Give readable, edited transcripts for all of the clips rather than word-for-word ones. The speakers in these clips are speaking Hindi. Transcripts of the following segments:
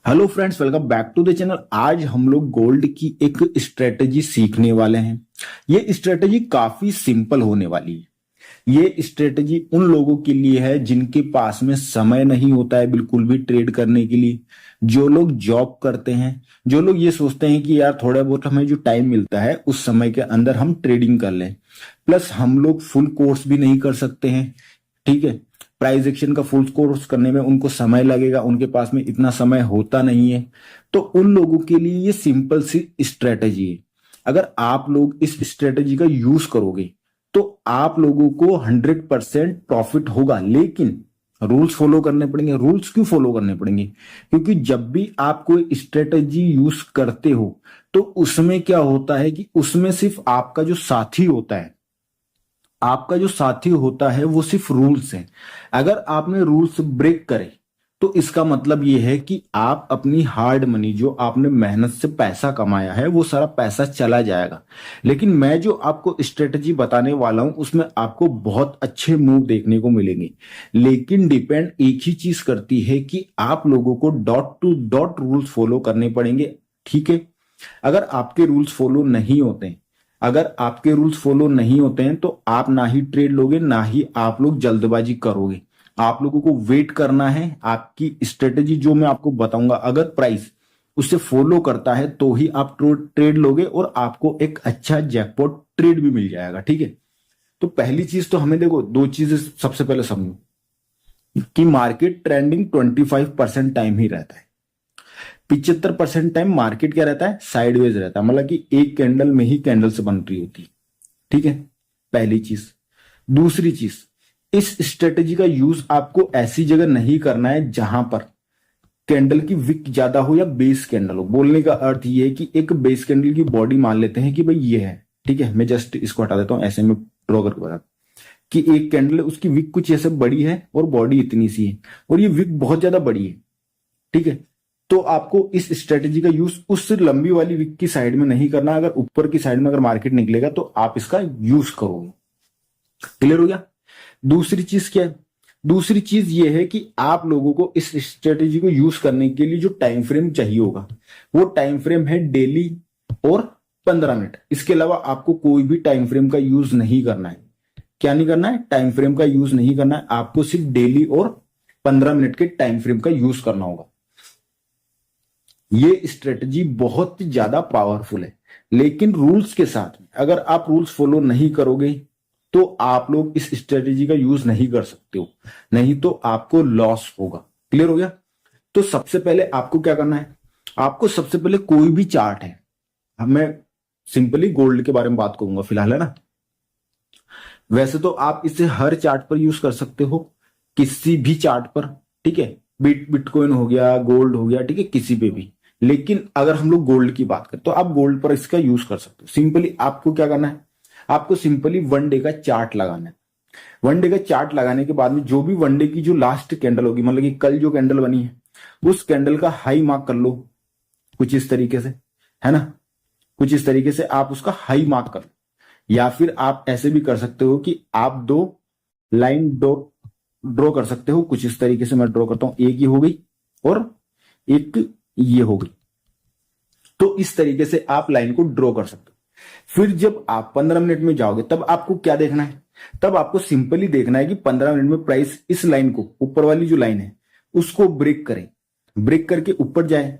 Hello friends, welcome back to the channel. आज हम लोग गोल्ड की एक स्ट्रेटजी सीखने वाले हैं। ये स्ट्रेटजी काफी सिंपल होने वाली है। ये स्ट्रेटजी उन लोगों के लिए है जिनके पास में समय नहीं होता है बिल्कुल भी ट्रेड करने के लिए, जो लोग जॉब करते हैं, जो लोग ये सोचते हैं कि यार थोड़ा बहुत हमें जो टाइम मिलता है उस समय के अंदर हम ट्रेडिंग कर लें। प्लस हम लोग फुल कोर्स भी नहीं कर सकते हैं, ठीक है। प्राइस एक्शन का फुल कोर्स करने में उनको समय लगेगा, उनके पास में इतना समय होता नहीं है। तो उन लोगों के लिए ये सिंपल सी स्ट्रेटजी है। अगर आप लोग इस स्ट्रेटजी का यूज करोगे तो आप लोगों को 100% प्रॉफिट होगा, लेकिन रूल्स फॉलो करने पड़ेंगे। रूल्स क्यों फॉलो करने पड़ेंगे? क्योंकि जब भी आप कोई स्ट्रेटजी यूज करते हो तो उसमें क्या होता है कि उसमें सिर्फ आपका जो साथी होता है वो सिर्फ रूल्स है। अगर आपने रूल्स ब्रेक करे तो इसका मतलब ये है कि आप अपनी हार्ड मनी, जो आपने मेहनत से पैसा कमाया है, वो सारा पैसा चला जाएगा। लेकिन मैं जो आपको स्ट्रेटजी बताने वाला हूं उसमें आपको बहुत अच्छे मूव देखने को मिलेंगे। लेकिन डिपेंड एक ही चीज करती है कि आप लोगों co dot to dot rules follow करने पड़ेंगे, ठीक है। अगर आपके रूल्स फॉलो नहीं होते हैं अगर आपके रूल्स फॉलो नहीं होते हैं तो आप ना ही ट्रेड लोगे, ना ही आप लोग जल्दबाजी करोगे। आप लोगों को वेट करना है। आपकी स्ट्रेटेजी जो मैं आपको बताऊंगा, अगर प्राइस उससे फॉलो करता है तो ही आप ट्रेड लोगे और आपको एक अच्छा जैकपॉट ट्रेड भी मिल जाएगा, ठीक है। तो पहली चीज तो हमें देखो, दो चीजें सबसे पहले समझो कि मार्केट ट्रेंडिंग 25% टाइम ही रहता है। 75% टाइम मार्केट क्या रहता है? साइडवेज रहता है, मतलब कि एक कैंडल में ही कैंडल से बन रही होती है, ठीक है। पहली चीज। दूसरी चीज, इस स्ट्रेटेजी का यूज आपको ऐसी जगह नहीं करना है जहां पर कैंडल की विक ज्यादा हो या बेस कैंडल हो। बोलने का अर्थ ये है कि एक बेस कैंडल की बॉडी मान लेते हैं कि भाई ये है, ठीक है। मैं जस्ट इसको हटा देता हूं, ऐसे में ड्रॉ करके बता कि एक कैंडल है, उसकी विक कुछ ऐसे बड़ी है और बॉडी इतनी सी है, और ये विक बहुत ज्यादा बड़ी है, ठीक है। तो आपको इस स्ट्रेटेजी का यूज उस लंबी वाली विक की साइड में नहीं करना। अगर ऊपर की साइड में अगर मार्केट निकलेगा तो आप इसका यूज करोगे। क्लियर हो गया? दूसरी चीज क्या है? दूसरी चीज ये है कि आप लोगों को इस स्ट्रेटेजी को यूज करने के लिए जो टाइम फ्रेम चाहिए होगा वो टाइम फ्रेम है डेली और 15 मिनट। इसके अलावा आपको कोई भी टाइम फ्रेम का यूज नहीं करना है। क्या नहीं करना है? टाइम फ्रेम का यूज नहीं करना है। आपको सिर्फ डेली और 15 मिनट के टाइम फ्रेम का यूज करना होगा। ये स्ट्रेटजी बहुत ज्यादा पावरफुल है, लेकिन रूल्स के साथ में। अगर आप रूल्स फॉलो नहीं करोगे तो आप लोग इस स्ट्रेटजी का यूज नहीं कर सकते हो, नहीं तो आपको लॉस होगा। क्लियर हो गया? तो सबसे पहले आपको क्या करना है? आपको सबसे पहले कोई भी चार्ट है, अब मैं सिंपली गोल्ड के बारे में बात करूंगा फिलहाल, है ना। वैसे तो आप इसे हर चार्ट पर यूज कर सकते हो, किसी भी चार्ट पर, ठीक है। बिटकॉइन हो गया, गोल्ड हो गया, ठीक है, किसी पे भी। लेकिन अगर हम लोग गोल्ड की बात करें तो आप गोल्ड पर इसका यूज कर सकते हो। सिंपली आपको क्या करना है? आपको सिंपली 1 डे का चार्ट लगाना है। 1 डे का चार्ट लगाने के बाद में जो भी 1 डे की जो लास्ट कैंडल होगी, मतलब कि कल जो कैंडल बनी है, उस कैंडल का हाई मार्क कर लो, कुछ इस तरीके से, है ना। कुछ इस तरीके से आप उसका हाई मार्क कर लो, या फिर आप ऐसे भी कर सकते हो कि आप दो लाइन ड्रॉ कर सकते हो। कुछ इस तरीके से मैं ड्रॉ करता हूं, एक ये हो गई और एक ये हो गई। तो इस तरीके से आप लाइन को ड्रॉ कर सकते हो। फिर जब आप 15 मिनट में जाओगे तब आपको क्या देखना है? तब आपको सिंपली देखना है कि 15 मिनट में प्राइस इस लाइन को, ऊपर वाली जो लाइन है, उसको ब्रेक करे, ब्रेक करके ऊपर जाए।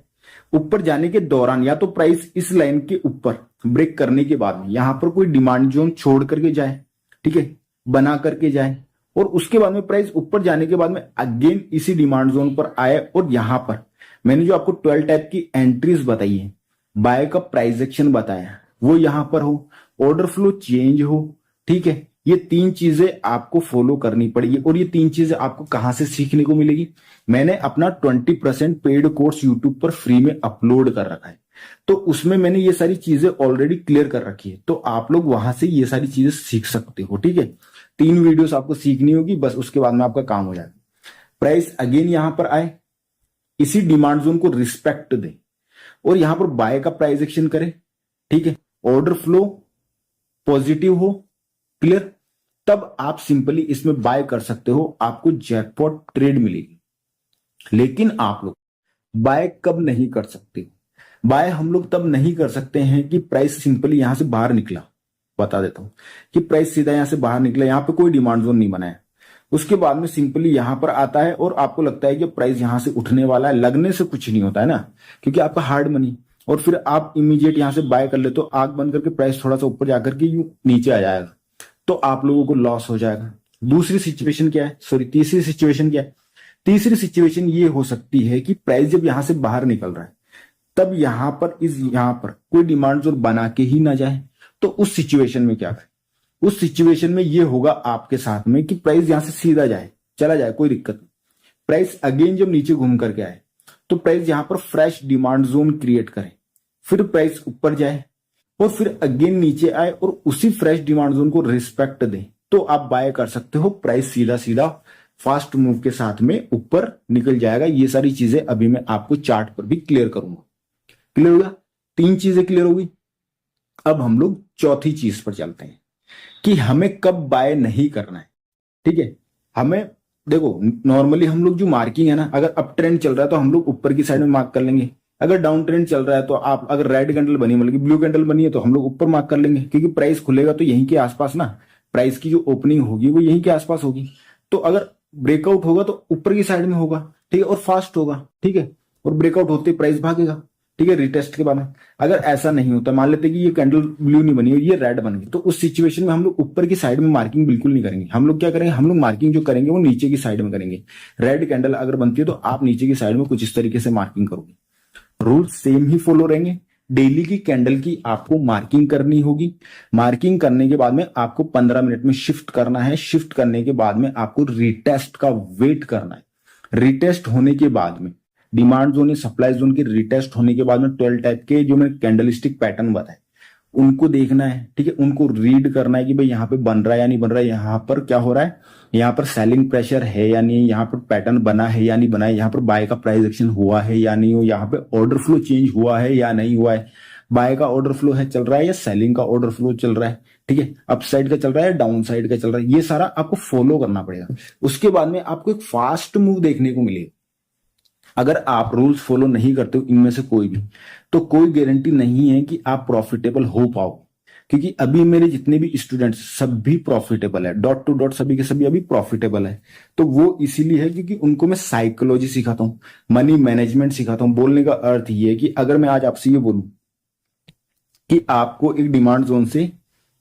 ऊपर जाने के दौरान या तो प्राइस इस लाइन के ऊपर ब्रेक करने के बाद में यहां पर कोई डिमांड जोन छोड़ करके जाए, ठीक है, बना करके जाए, और उसके बाद में प्राइस ऊपर जाने के बाद में अगेन इसी डिमांड जोन पर आए, और यहां पर मैंने जो आपको 12 टाइप की एंट्रीज बताई है, बाय का प्राइस एक्शन बताया, वो यहां पर हो, ऑर्डर फ्लो चेंज हो, ठीक है। ये 3 चीजें आपको फॉलो करनी पड़ेगी। और ये 3 चीजें आपको कहां से सीखने को मिलेगी? मैंने अपना 20% पेड कोर्स यूट्यूब पर फ्री में अपलोड कर रखा है, तो उसमें मैंने ये सारी चीजें ऑलरेडी क्लियर कर रखी है। तो आप लोग वहां से ये सारी चीजें सीख सकते हो, ठीक है। 3 वीडियोस आपको सीखनी होगी बस, उसके बाद में आपका काम हो जाएगा। प्राइस अगेन यहां पर आए, इसी डिमांड जोन को रिस्पेक्ट दे, और यहां पर बाय का प्राइस एक्शन करे, ठीक है, ऑर्डर फ्लो पॉजिटिव हो, क्लियर, तब आप सिंपली इसमें बाय कर सकते हो, आपको जैकपॉट ट्रेड मिलेगी। लेकिन आप लोग बाय कब नहीं कर सकते? बाय हम लोग तब नहीं कर सकते हैं कि प्राइस सिंपली यहां से बाहर निकला। बता देता हूं कि प्राइस सीधा यहां से बाहर निकला, यहां पे कोई डिमांड जोन नहीं बना है, उसके बाद में सिंपली यहां पर आता है और आपको लगता है कि प्राइस यहां से उठने वाला है, लगने से कुछ नहीं होता है ना, क्योंकि आपका हार्ड मनी, और फिर आप इमीडिएट यहां से बाय कर ले तो आंख बंद करके प्राइस थोड़ा सा ऊपर जाकर के यूं नीचे आ जाएगा, तो आप लोगों को लॉस हो जाएगा। दूसरी सिचुएशन क्या है, सॉरी तीसरी सिचुएशन क्या है? तीसरी सिचुएशन ये हो सकती है कि प्राइस जब यहां से बाहर निकल रहा है तब यहां पर कोई डिमांड जोन बना के ही ना जाए, तो उस सिचुएशन में क्या करें? उस सिचुएशन में ये होगा आपके साथ में कि प्राइस यहां से सीधा जाए, चला जाए, कोई दिक्कत नहीं। प्राइस अगेन जब नीचे घूम करके आए तो प्राइस यहां पर फ्रेश डिमांड जोन क्रिएट करे, फिर प्राइस ऊपर जाए और फिर अगेन नीचे आए और उसी फ्रेश डिमांड जोन को रिस्पेक्ट दे, तो आप बाय कर सकते हो। प्राइस सीधा सीधा फास्ट मूव के साथ में ऊपर निकल जाएगा। ये सारी चीजें अभी मैं आपको चार्ट पर भी क्लियर करूंगा। क्लियर होगा? तीन चीजें क्लियर होगी। अब हम लोग चौथी चीज पर चलते हैं कि हमें कब बाय नहीं करना है। ठीक है, हमें देखो नॉर्मली हम लोग जो मार्किंग है ना, अगर अप ट्रेंड चल रहा है तो हम लोग ऊपर की साइड में मार्क कर लेंगे, अगर डाउन ट्रेंड चल रहा है तो आप अगर रेड कैंडल बनी मतलब ब्लू कैंडल बनी है तो हम लोग ऊपर मार्क कर लेंगे, क्योंकि प्राइस खुलेगा तो यहीं के आसपास ना, प्राइस की जो ओपनिंग होगी वो यहीं के आसपास होगी, तो अगर ब्रेकआउट होगा तो ऊपर की साइड में होगा, ठीक है, और फास्ट होगा, ठीक है, और ब्रेकआउट होते प्राइस भागेगा, ठीक है, रिटेस्ट के बाद में। अगर ऐसा नहीं होता, मान लेते कि ये कैंडल ब्लू नहीं बनी और ये रेड बन गई, तो उस सिचुएशन में हम लोग ऊपर की साइड में मार्किंग बिल्कुल नहीं करेंगे। हम लोग क्या करेंगे, हम लोग मार्किंग जो करेंगे वो नीचे की साइड में करेंगे। रेड कैंडल अगर बनती है तो आप नीचे की साइड में कुछ इस तरीके से मार्किंग करोगे। रूल सेम ही फॉलो रहेंगे। डेली की कैंडल की आपको मार्किंग करनी होगी। मार्किंग करने के बाद में आपको 15 मिनट में शिफ्ट करना है। शिफ्ट करने के बाद में आपको रिटेस्ट का वेट करना है। रिटेस्ट होने के बाद में डिमांड जोन या सप्लाई जोन की रिटेस्ट होने के बाद में 12 टाइप के जो मैंने कैंडलस्टिक पैटर्न बताए उनको देखना है, ठीक है, उनको रीड करना है कि भाई यहाँ पे बन रहा है या नहीं बन रहा है, यहाँ पर क्या हो रहा है, यहाँ पर सेलिंग प्रेशर है या नहीं, यहाँ पर पैटर्न बना है या नहीं बना है, यहाँ पर बाय का प्राइस एक्शन हुआ है या नहीं हो, यहाँ पे ऑर्डर फ्लो चेंज हुआ है या नहीं हुआ है, बाय का ऑर्डर फ्लो है चल रहा है या सेलिंग का ऑर्डर फ्लो चल रहा है, ठीक है, अप साइड का चल रहा है डाउन साइड का चल रहा है, ये सारा आपको फॉलो करना पड़ेगा। उसके बाद में आपको एक फास्ट मूव देखने को मिलेगा। अगर आप रूल्स फॉलो नहीं करते हो इनमें से कोई भी, तो कोई गारंटी नहीं है कि आप प्रॉफिटेबल हो पाओ, क्योंकि अभी मेरे जितने भी स्टूडेंट्स सभी प्रॉफिटेबल है, डॉट टू डॉट सभी के सभी अभी प्रॉफिटेबल है। तो वो इसीलिए है क्योंकि उनको मैं साइकोलॉजी सिखाता हूं, मनी मैनेजमेंट सिखाता हूं। बोलने का अर्थ ये है कि अगर मैं आज आपसे ये बोलूं कि आपको एक डिमांड जोन से,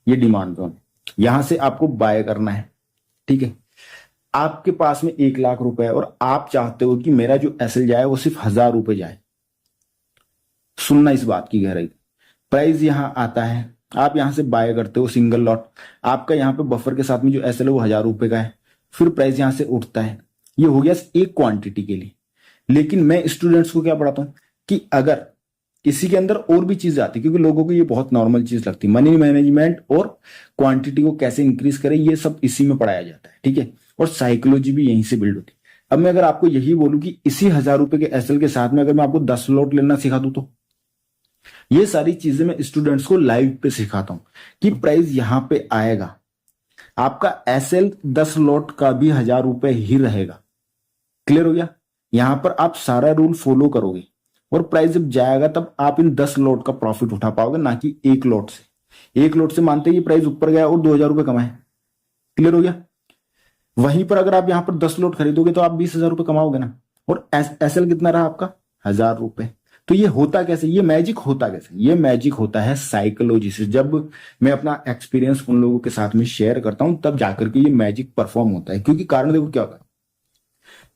ये डिमांड जोन यहां से आपको बाय करना है, ठीक है, आपके पास में 1 लाख रुपए है और आप चाहते हो कि मेरा जो एसएल जाए वो सिर्फ 1000 रुपए जाए। सुनना इस बात की गहराई। प्राइस यहां आता है, आप यहां से बाय करते हो सिंगल लॉट, आपका यहां पे बफर के साथ में जो एसएल है वो 1000 रुपए का है, फिर प्राइस यहां से उठता है। ये हो गया एक क्वांटिटी के लिए। लेकिन मैं स्टूडेंट्स को क्या पढ़ाता हूं कि अगर इसी के अंदर और भी चीज आती है, क्योंकि लोगों को ये बहुत नॉर्मल चीज लगती है, मनी मैनेजमेंट और क्वांटिटी को कैसे इंक्रीज करें ये सब इसी में पढ़ाया जाता है, ठीक है, और साइकोलॉजी भी यहीं से बिल्ड होती है। अब मैं अगर आपको यही बोलूं कि इसी 1000 रुपए के एसएल के साथ में अगर मैं आपको 10 लॉट लेना सिखा दूं, तो ये सारी चीजें मैं स्टूडेंट्स को लाइव पे सिखाता हूं कि प्राइस यहां पे आएगा, आपका एसएल 10 लॉट का भी 1000 रुपए ही रहेगा। क्लियर हो गया? यहां पर आप सारा रूल फॉलो करोगे और प्राइस जब जाएगा तब आप इन 10 लॉट का प्रॉफिट उठा पाओगे, ना कि एक लॉट से। एक लॉट से मानते ही प्राइस ऊपर गया और 2000 रुपए कमाए। क्लियर हो गया? वहीं पर अगर आप यहां पर 10 लॉट खरीदोगे तो आप 20,000 रुपए कमाओगे ना, और एसएल कितना रहा आपका? 1000 रुपए। तो ये होता कैसे, ये मैजिक होता कैसे? ये मैजिक होता है साइकोलॉजी से। जब मैं अपना एक्सपीरियंस उन लोगों के साथ में शेयर करता हूं तब जाकर के ये मैजिक परफॉर्म होता है। क्योंकि कारण देखो क्या होता है,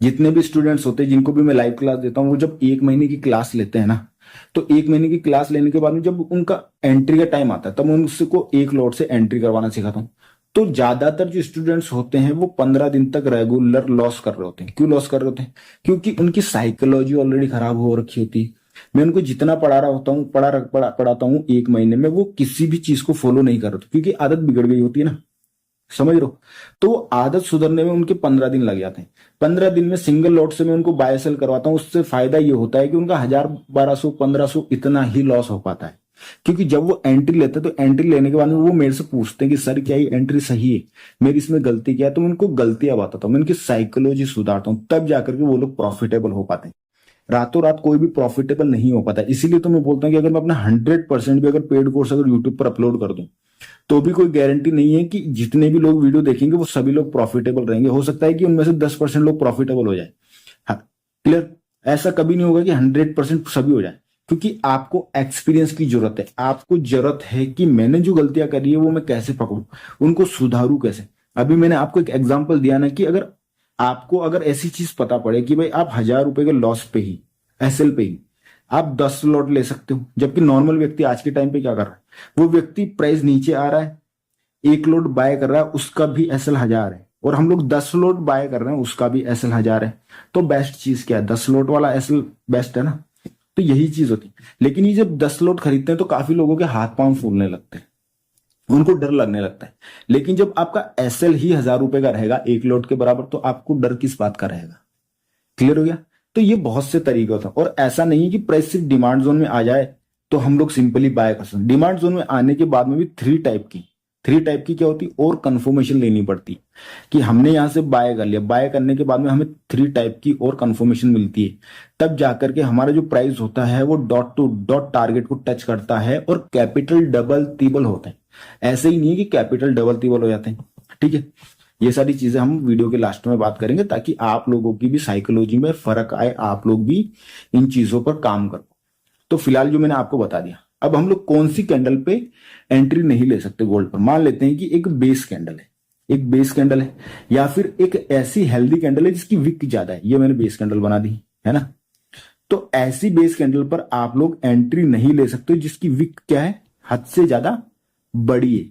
जितने भी स्टूडेंट्स होते हैं जिनको भी मैं लाइव क्लास देता हूं, वो जब 1 महीने की क्लास लेते हैं ना, तो 1 महीने की क्लास लेने के बाद में जब उनका एंट्री का टाइम आता है तब उनको एक लॉट से एंट्री करवाना सिखाता हूं। तो ज्यादातर जो स्टूडेंट्स होते हैं वो 15 दिन तक रेगुलर लॉस कर रहे होते हैं। क्यों लॉस कर रहे होते हैं? क्योंकि उनकी साइकोलॉजी ऑलरेडी खराब हो रखी होती है। मैं उनको जितना पढ़ा रहा होता हूँ, पढ़ाता हूँ 1 महीने में, वो किसी भी चीज को फॉलो नहीं कर रहे होते, क्योंकि आदत बिगड़ गई होती है ना, समझ रहे हो? तो वो आदत सुधरने में उनके 15 दिन लग जाते हैं। 15 दिन में सिंगल लॉट से मैं उनको बाय सेल करवाता हूँ। उससे फायदा ये होता है कि उनका 1000, 1200, 1500 इतना ही लॉस हो पाता है। क्योंकि जब वो एंट्री लेते हैं तो एंट्री लेने के बाद में वो मेरे से पूछते हैं कि सर क्या ये एंट्री सही है, मेरी इसमें गलती क्या है? तो मैं उनको गलतियां बताता हूँ, मैं उनकी साइकोलॉजी सुधारता हूँ, तब जाकर के वो लोग प्रॉफिटेबल हो पाते हैं। रातों रात कोई भी प्रॉफिटेबल नहीं हो पाता। इसीलिए तो मैं बोलता हूँ कि अगर मैं अपना 100% भी अगर पेड कोर्स अगर यूट्यूब पर अपलोड कर दूं तो भी कोई गारंटी नहीं है कि जितने भी लोग वीडियो देखेंगे वो सभी लोग प्रॉफिटेबल रहेंगे। हो सकता है कि उनमें से 10% लोग प्रॉफिटेबल हो जाए। हाँ, क्लियर। ऐसा कभी नहीं होगा कि 100% सभी हो जाए, क्योंकि आपको एक्सपीरियंस की जरूरत है। आपको जरूरत है कि मैंने जो गलतियां करी है वो मैं कैसे पकड़ूं, उनको सुधारू कैसे। अभी मैंने आपको एक एग्जांपल दिया ना कि अगर आपको अगर ऐसी चीज पता पड़े कि भाई आप 1,000 रुपए के लॉस पे ही, एसएल पे ही आप 10 लॉट ले सकते हो, जबकि नॉर्मल व्यक्ति आज के टाइम पे क्या कर रहा है, वो व्यक्ति प्राइस नीचे आ रहा है, 1 लोट बाय कर रहा है, उसका भी एसएल 1,000 है, और हम लोग 10 लोट बाय कर रहे हैं, उसका भी एसएल 1,000 है। तो बेस्ट चीज क्या है, 10 लोट वाला एसएल बेस्ट है ना। तो यही चीज होती है। लेकिन ये जब 10 लोट खरीदते हैं तो काफी लोगों के हाथ पांव फूलने लगते हैं, उनको डर लगने लगता है। लेकिन जब आपका एसएल ही 1,000 रुपए का रहेगा 1 लोट के बराबर, तो आपको डर किस बात का रहेगा। क्लियर हो गया। तो ये बहुत से तरीके होते हैं, और ऐसा नहीं है कि प्राइस सिर्फ डिमांड जोन में आ जाए तो हम लोग सिंपली बाय कर सकते। डिमांड जोन में आने के बाद में भी थ्री टाइप की क्या होती है, और कंफर्मेशन लेनी पड़ती कि हमने यहां से बाय कर लिया, बाय करने के बाद में हमें 3 टाइप की और कंफर्मेशन मिलती है, तब जाकर के हमारा जो प्राइस होता है वो डॉट टू डॉट टारगेट को टच करता है और कैपिटल डबल ट्रिपल होता है। ऐसे ही नहीं है कि कैपिटल डबल ट्रिपल हो जाते हैं। ठीक है, ये सारी चीजें हम वीडियो के लास्ट में बात करेंगे, ताकि आप लोगों की भी साइकोलॉजी में फर्क आए, आप लोग भी इन चीजों पर काम करो। तो फिलहाल जो मैंने आपको बता दिया, अब हम लोग कौन सी कैंडल पे एंट्री नहीं ले सकते गोल्ड पर। मान लेते हैं कि एक बेस कैंडल है, या फिर एक ऐसी हेल्दी कैंडल है जिसकी विक ज्यादा है। ये मैंने बेस कैंडल बना दी है ना। तो ऐसी बेस कैंडल पर आप लोग एंट्री नहीं ले सकते जिसकी विक क्या है, हद से ज्यादा बड़ी है।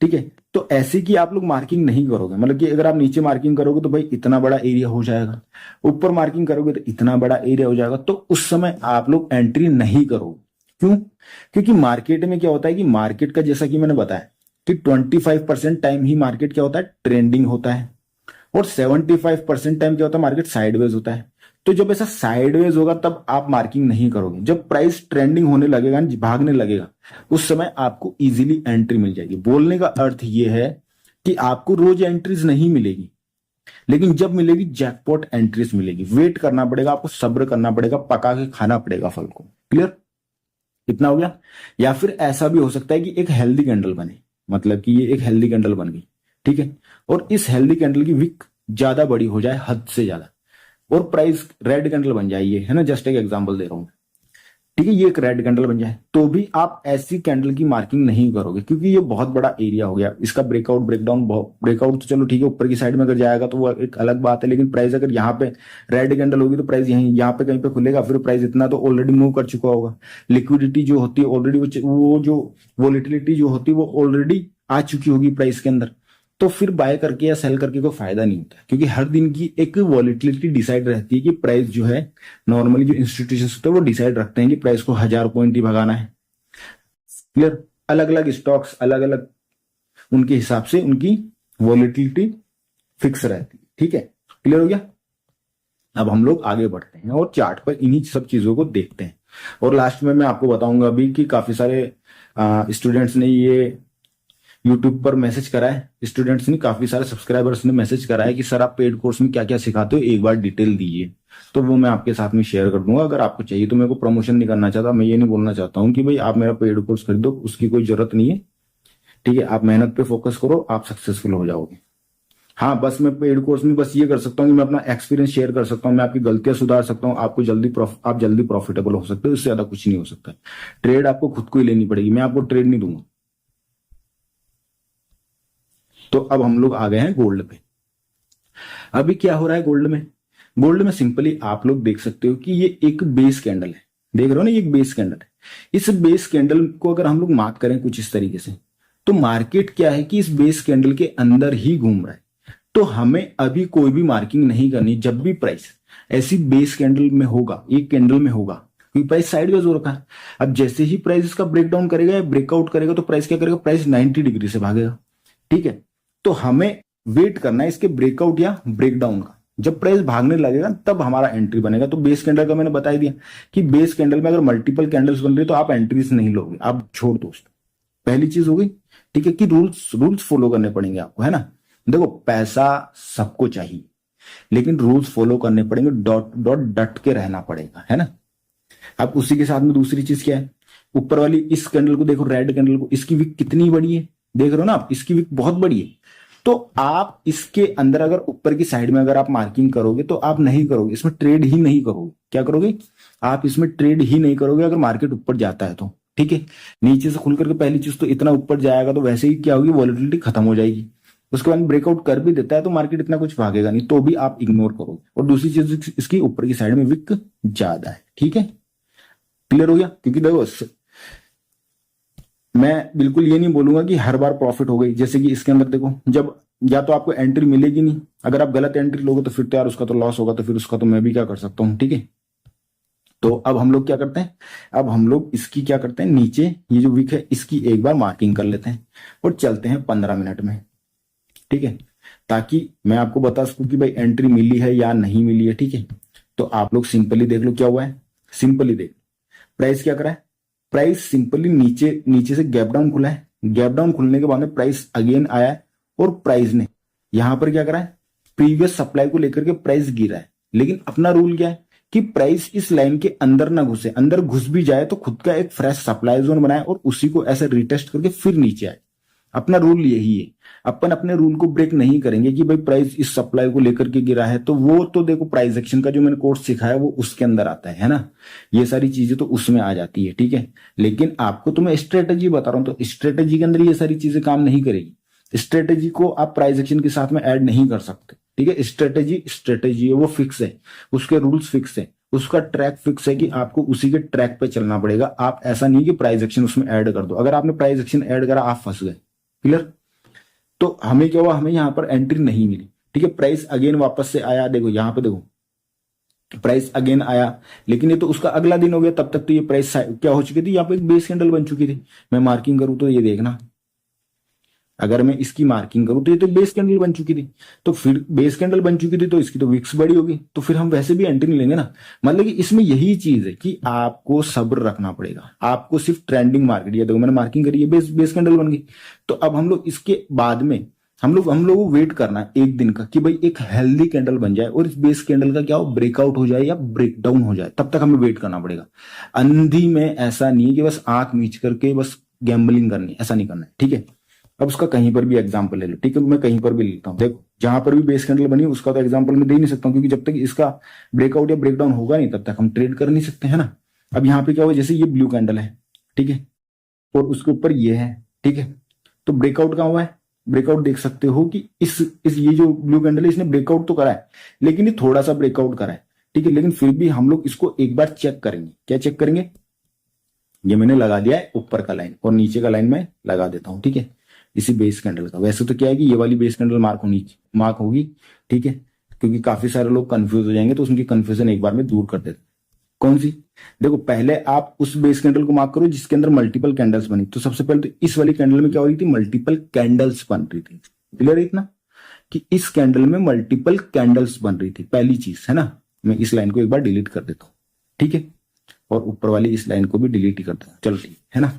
ठीक है, तो ऐसे की आप लोग मार्किंग नहीं करोगे। मतलब कि अगर आप नीचे मार्किंग करोगे तो भाई इतना बड़ा एरिया हो जाएगा, ऊपर मार्किंग करोगे तो इतना बड़ा एरिया हो जाएगा, तो उस समय आप लोग एंट्री नहीं करोगे। क्यों? क्योंकि मार्केट में क्या होता है कि मार्केट का, जैसा कि मैंने बताया कि 25% टाइम ही मार्केट क्या होता है, ट्रेंडिंग होता है, और 75% टाइम क्या होता है, मार्केट साइडवेज होता है। तो जब ऐसा साइडवेज होगा तब आप मार्किंग नहीं करोगे। जब प्राइस ट्रेंडिंग होने लगेगा, भागने लगेगा, उस समय आपको इजीली एंट्री मिल जाएगी। बोलने का अर्थ यह है कि आपको रोज एंट्रीज नहीं मिलेगी, लेकिन जब मिलेगी जैकपॉट एंट्रीज मिलेगी। वेट करना पड़ेगा, आपको सब्र करना पड़ेगा, पका के खाना पड़ेगा फल को। क्लियर? इतना हो गया। या फिर ऐसा भी हो सकता है कि एक हेल्दी कैंडल बने, मतलब कि ये एक हेल्दी कैंडल बन गई, ठीक है, और इस हेल्दी कैंडल की विक ज्यादा बड़ी हो जाए, हद से ज्यादा, और प्राइस रेड कैंडल बन जाए, ये है ना, जस्ट एक एग्जांपल दे रहा हूं। ठीक है, ये एक रेड कैंडल बन जाए तो भी आप ऐसी कैंडल की मार्किंग नहीं करोगे, क्योंकि ये बहुत बड़ा एरिया हो गया। इसका ब्रेकआउट ब्रेकडाउन, ब्रेकआउट तो चलो ठीक है, ऊपर की साइड में अगर जाएगा तो वो एक अलग बात है, लेकिन प्राइस अगर यहाँ पे रेड कैंडल होगी तो प्राइस यहाँ पे कहीं पे खुलेगा, फिर प्राइस इतना तो ऑलरेडी मूव कर चुका होगा। लिक्विडिटी जो होती है ऑलरेडी, वो जो वोलेटिलिटी जो होती है वो ऑलरेडी आ चुकी होगी प्राइस के अंदर। तो फिर बाय करके या सेल करके कोई फायदा नहीं होता, क्योंकि हर दिन की एक वॉलिटिलिटी डिसाइड रहती है कि प्राइस जो है, नॉर्मली जो इंस्टीट्यूशन होते हैं वो डिसाइड रखते हैं कि प्राइस को 1,000 पॉइंट ही भगाना है। क्लियर? अलग अलग स्टॉक्स अलग अलग उनके हिसाब से उनकी वॉलिटिलिटी फिक्स रहती है। ठीक है, क्लियर हो गया। अब हम लोग आगे बढ़ते हैं और चार्ट पर इन्हीं सब चीजों को देखते हैं, और लास्ट में मैं आपको बताऊंगा अभी कि काफी सारे स्टूडेंट्स ने ये यूट्यूब पर मैसेज करा है, स्टूडेंट्स ने, काफी सारे सब्सक्राइबर्स ने मैसेज करा है कि सर आप पेड कोर्स में क्या क्या सिखाते हो, एक बार डिटेल दीजिए। तो वो मैं आपके साथ में शेयर कर दूंगा अगर आपको चाहिए। तो मेरे को प्रमोशन नहीं करना चाहता, मैं ये नहीं बोलना चाहता हूँ कि भाई आप मेरा पेड कोर्स खरीदो, उसकी कोई जरूरत नहीं है। ठीक है, आप मेहनत पे फोकस करो, आप सक्सेसफुल हो जाओगे। हाँ, बस मैं पेड कोर्स में बस ये कर सकता हूँ कि मैं अपना एक्सपीरियंस शेयर कर सकता हूँ, मैं आपकी गलतियां सुधार सकता हूँ, आपको आप जल्दी प्रॉफिटेबल हो सकते हो, इससे ज्यादा कुछ नहीं हो सकता। ट्रेड आपको खुद को ही लेनी पड़ेगी, मैं आपको ट्रेड नहीं दूंगा। तो अब हम लोग आ गए हैं गोल्ड पे। अभी क्या हो रहा है गोल्ड में? गोल्ड में सिंपली आप लोग देख सकते हो कि ये एक बेस कैंडल है, देख रहे हो ना, ये एक बेस कैंडल है। इस बेस कैंडल को अगर हम लोग मार्क करें कुछ इस तरीके से, तो मार्केट क्या है कि इस बेस कैंडल के अंदर ही घूम रहा है। तो हमें अभी कोई भी मार्किंग नहीं करनी। जब भी प्राइस ऐसी बेस कैंडल में होगा, एक कैंडल में होगा, क्योंकि प्राइस साइडवेज हो रखा है। अब जैसे ही प्राइस इसका ब्रेकडाउन करेगा या ब्रेकआउट करेगा तो प्राइस क्या करेगा, प्राइस 90 डिग्री से भागेगा। ठीक है, तो हमें वेट करना है इसके ब्रेकआउट या ब्रेकडाउन का। जब प्राइस भागने लगेगा तब हमारा एंट्री बनेगा। तो बेस कैंडल का मैंने बता ही दिया कि बेस कैंडल में अगर मल्टीपल कैंडल्स बन रही तो आप एंट्रीज नहीं लोगे, आप छोड़ दो। पहली चीज हो गई। ठीक है, कि रूल्स फॉलो करने पड़ेंगे आपको, है ना। देखो, पैसा सबको चाहिए, लेकिन रूल्स फॉलो करने पड़ेंगे, डॉट डॉट डट के रहना पड़ेगा, है ना। अब उसी के साथ में दूसरी चीज क्या है, ऊपर वाली इस कैंडल को देखो, रेड कैंडल को, इसकी विक कितनी बड़ी है, देख रहे हो ना आप, इसकी विक बहुत बड़ी है। तो आप इसके अंदर अगर ऊपर की साइड में अगर आप मार्किंग करोगे तो आप नहीं करोगे, इसमें ट्रेड ही नहीं करोगे। क्या करोगे, आप इसमें ट्रेड ही नहीं करोगे अगर मार्केट ऊपर जाता है तो, ठीक है। नीचे से खुल करके पहली चीज तो इतना ऊपर जाएगा तो वैसे ही क्या होगी, वॉलेटिलिटी खत्म हो जाएगी। उसके बाद ब्रेकआउट कर भी देता है तो मार्केट इतना कुछ भागेगा नहीं, तो भी आप इग्नोर करोगे। और दूसरी चीज, इसकी ऊपर की साइड में विक ज्यादा है, ठीक है। क्लियर हो गया। क्योंकि देखो मैं बिल्कुल ये नहीं बोलूंगा कि हर बार प्रॉफिट हो गई, जैसे कि इसके अंदर देखो, जब या तो आपको एंट्री मिलेगी नहीं, अगर आप गलत एंट्री लोगे तो फिर तो यार उसका तो लॉस होगा, तो फिर उसका तो मैं भी क्या कर सकता हूं, ठीक है। तो अब हम लोग क्या करते हैं, अब हम लोग इसकी क्या करते हैं, नीचे ये जो विक है इसकी एक बार मार्किंग कर लेते हैं और चलते हैं 15 मिनट में, ठीक है, ताकि मैं आपको बता सकूं कि भाई एंट्री मिली है या नहीं मिली है, ठीक है। तो आप लोग सिंपली देख लो क्या हुआ है, सिंपली देख, प्राइस क्या करा है, प्राइस सिंपली नीचे नीचे से गैप डाउन खुला है, गैप डाउन खुलने के बाद में प्राइस अगेन आया है और प्राइस ने यहां पर क्या करा है, प्रीवियस सप्लाई को लेकर के प्राइस गिरा है। लेकिन अपना रूल क्या है कि प्राइस इस लाइन के अंदर ना घुसे, अंदर घुस भी जाए तो खुद का एक फ्रेश सप्लाई जोन बनाए और उसी को ऐसे रिटेस्ट करके फिर नीचे आए। अपना रूल यही है, अपन अपने रूल को ब्रेक नहीं करेंगे कि भाई प्राइस इस सप्लाई को लेकर के गिरा है तो वो तो देखो प्राइस एक्शन का जो मैंने कोर्स सिखाया वो उसके अंदर आता है ना, ये सारी चीजें तो उसमें आ जाती है, ठीक है। लेकिन आपको तो मैं स्ट्रेटेजी बता रहा हूं, तो स्ट्रेटेजी के अंदर ये सारी चीजें काम नहीं करेगी। स्ट्रेटेजी को आप प्राइस एक्शन के साथ में ऐड नहीं कर सकते, ठीक है। स्ट्रेटेजी स्ट्रेटेजी है, वो फिक्स है, उसके रूल्स फिक्स है, उसका ट्रैक फिक्स है कि आपको उसी के ट्रैक पे चलना पड़ेगा। आप ऐसा नहीं कि प्राइस एक्शन उसमें ऐड कर दो, अगर आपने प्राइस एक्शन ऐड करा आप फंस गए। क्लियर। तो हमें क्या हुआ, हमें यहां पर एंट्री नहीं मिली, ठीक है। प्राइस अगेन वापस से आया, देखो यहां पे देखो प्राइस अगेन आया, लेकिन ये तो उसका अगला दिन हो गया, तब तक तो ये प्राइस क्या हो चुकी थी, यहाँ पे एक बेस कैंडल बन चुकी थी। मैं मार्किंग करूं तो ये देखना, अगर मैं इसकी मार्किंग करूं तो ये तो बेस कैंडल बन चुकी थी, तो फिर बेस कैंडल बन चुकी थी तो इसकी तो विक्स बड़ी होगी, तो फिर हम वैसे भी एंट्री नहीं लेंगे ना। मतलब कि इसमें यही चीज है कि आपको सब्र रखना पड़ेगा, आपको सिर्फ ट्रेंडिंग मार्केट, ये देखो मैंने मार्किंग करी है, बेस कैंडल बन गई। तो अब हम लोग इसके बाद में हम लोग को वेट करना है एक दिन का कि भाई एक हेल्दी कैंडल बन जाए और इस बेस कैंडल का क्या हो, ब्रेकआउट हो जाए या ब्रेक डाउन हो जाए, तब तक हमें वेट करना पड़ेगा। अंधी में ऐसा नहीं है कि बस आंख मीच करके बस गैम्बलिंग करनी, ऐसा नहीं करना है, ठीक है। अब उसका कहीं पर भी एग्जाम्पल ले लो, ठीक है, मैं कहीं पर भी लेता हूं, देखो जहां पर भी बेस कैंडल बनी उसका तो एग्जाम्पल मैं दे नहीं सकता हूं, क्योंकि जब तक इसका ब्रेकआउट या ब्रेकडाउन होगा नहीं तब तक हम ट्रेड कर नहीं सकते, है ना। अब यहाँ पे क्या हुआ, जैसे ये ब्लू कैंडल है, ठीक है, और उसके ऊपर ये है, ठीक है, तो ब्रेकआउट कहाँ हुआ है, ब्रेकआउट देख सकते हो कि इस ये जो ब्लू कैंडल है इसने ब्रेकआउट तो करा है, लेकिन ये थोड़ा सा ब्रेकआउट करा है, ठीक है। लेकिन फिर भी हम लोग इसको एक बार चेक करेंगे, क्या चेक करेंगे, ये मैंने लगा दिया है ऊपर का लाइन और नीचे का लाइन में लगा देता हूं, ठीक है, इसी बेस कैंडल का। वैसे तो क्या है कि ये वाली बेस कैंडल मार्क होगी, ठीक है, क्योंकि काफी सारे लोग कंफ्यूज हो जाएंगे तो उनकी कंफ्यूजन एक बार में दूर कर देते। कौन सी, देखो पहले आप उस बेस कैंडल को मार्क करो जिसके अंदर मल्टीपल कैंडल्स बनी। तो सबसे पहले तो इस वाली कैंडल में क्या हो रही थी, मल्टीपल कैंडल्स बन रही थी। क्लियर है इतना कि इस कैंडल में मल्टीपल कैंडल्स बन रही थी, पहली चीज है ना। मैं इस लाइन को एक बार डिलीट कर देता हूं, ठीक है, और ऊपर वाली इस लाइन को भी डिलीट ही कर देता हूं, चलो ठीक है ना।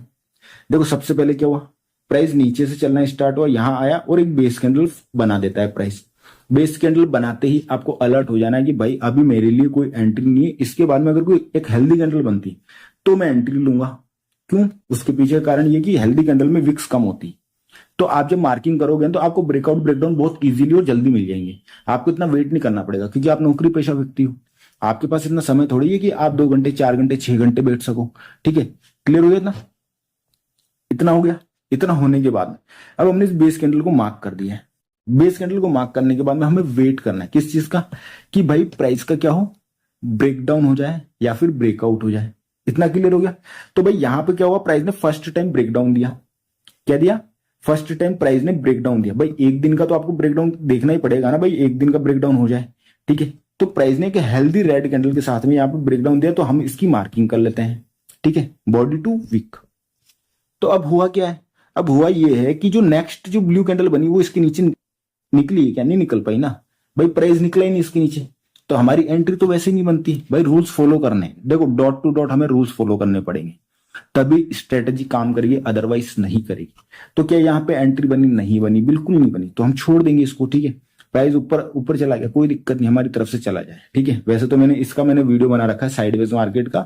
देखो सबसे पहले क्या हुआ, प्राइस नीचे से चलना स्टार्ट हुआ, यहां आया और एक बेस कैंडल बना देता है प्राइस। बेस कैंडल बनाते ही आपको अलर्ट हो जाना है कि भाई अभी मेरे लिए कोई एंट्री नहीं है, इसके बाद में अगर कोई एक हेल्दी कैंडल बनती तो मैं एंट्री लूंगा। क्यों, उसके पीछे कारण ये कि हेल्दी कैंडल में विक्स कम होती, तो आप जब मार्किंग करोगे तो आपको ब्रेकआउट ब्रेकडाउन बहुत इजीली और जल्दी मिल जाएंगे। आपको इतना वेट नहीं करना पड़ेगा, क्योंकि आप नौकरी पेशा व्यक्ति हो, आपके पास इतना समय थोड़ी है कि आप 2 घंटे 4 घंटे 6 घंटे बैठ सको, ठीक है। क्लियर हो गया इतना, इतना हो गया। इतना होने के बाद अब हमने इस बेस कैंडल को मार्क कर दिया है। बेस कैंडल को मार्क करने के बाद में हमें वेट करना है किस चीज का, कि भाई प्राइस का क्या हो, ब्रेकडाउन हो जाए या फिर ब्रेकआउट हो जाए। इतना क्लियर हो गया। तो भाई यहां पे क्या हुआ, प्राइस ने फर्स्ट टाइम ब्रेकडाउन दिया। क्या दिया, फर्स्ट टाइम प्राइस ने ब्रेकडाउन दिया। भाई एक दिन का तो आपको ब्रेकडाउन देखना ही पड़ेगा ना, भाई एक दिन का ब्रेकडाउन हो जाए, ठीक है। तो प्राइस ने एक हेल्दी रेड कैंडल के साथ में यहाँ पे ब्रेकडाउन दिया, तो हम इसकी मार्किंग कर लेते हैं, ठीक है, बॉडी टू वीक। तो अब हुआ क्या है, अब हुआ ये है कि जो नेक्स्ट जो ब्लू कैंडल बनी वो इसके नीचे निकली है क्या, नहीं निकल पाई ना भाई, प्राइस निकला ही नहीं इसके नीचे, तो हमारी एंट्री तो वैसे ही नहीं बनती। भाई रूल्स फॉलो करने, देखो डॉट टू डॉट हमें रूल्स फॉलो करने पड़ेंगे, तभी स्ट्रेटेजी काम करेगी, अदरवाइज नहीं करेगी। तो क्या यहाँ पे एंट्री बनी, नहीं बनी, बिल्कुल नहीं बनी, तो हम छोड़ देंगे इसको, ठीक है। प्राइस ऊपर ऊपर चला गया, कोई दिक्कत नहीं, हमारी तरफ से चला जाए, ठीक है। वैसे तो मैंने वीडियो बना रखा है साइडवेज मार्केट का,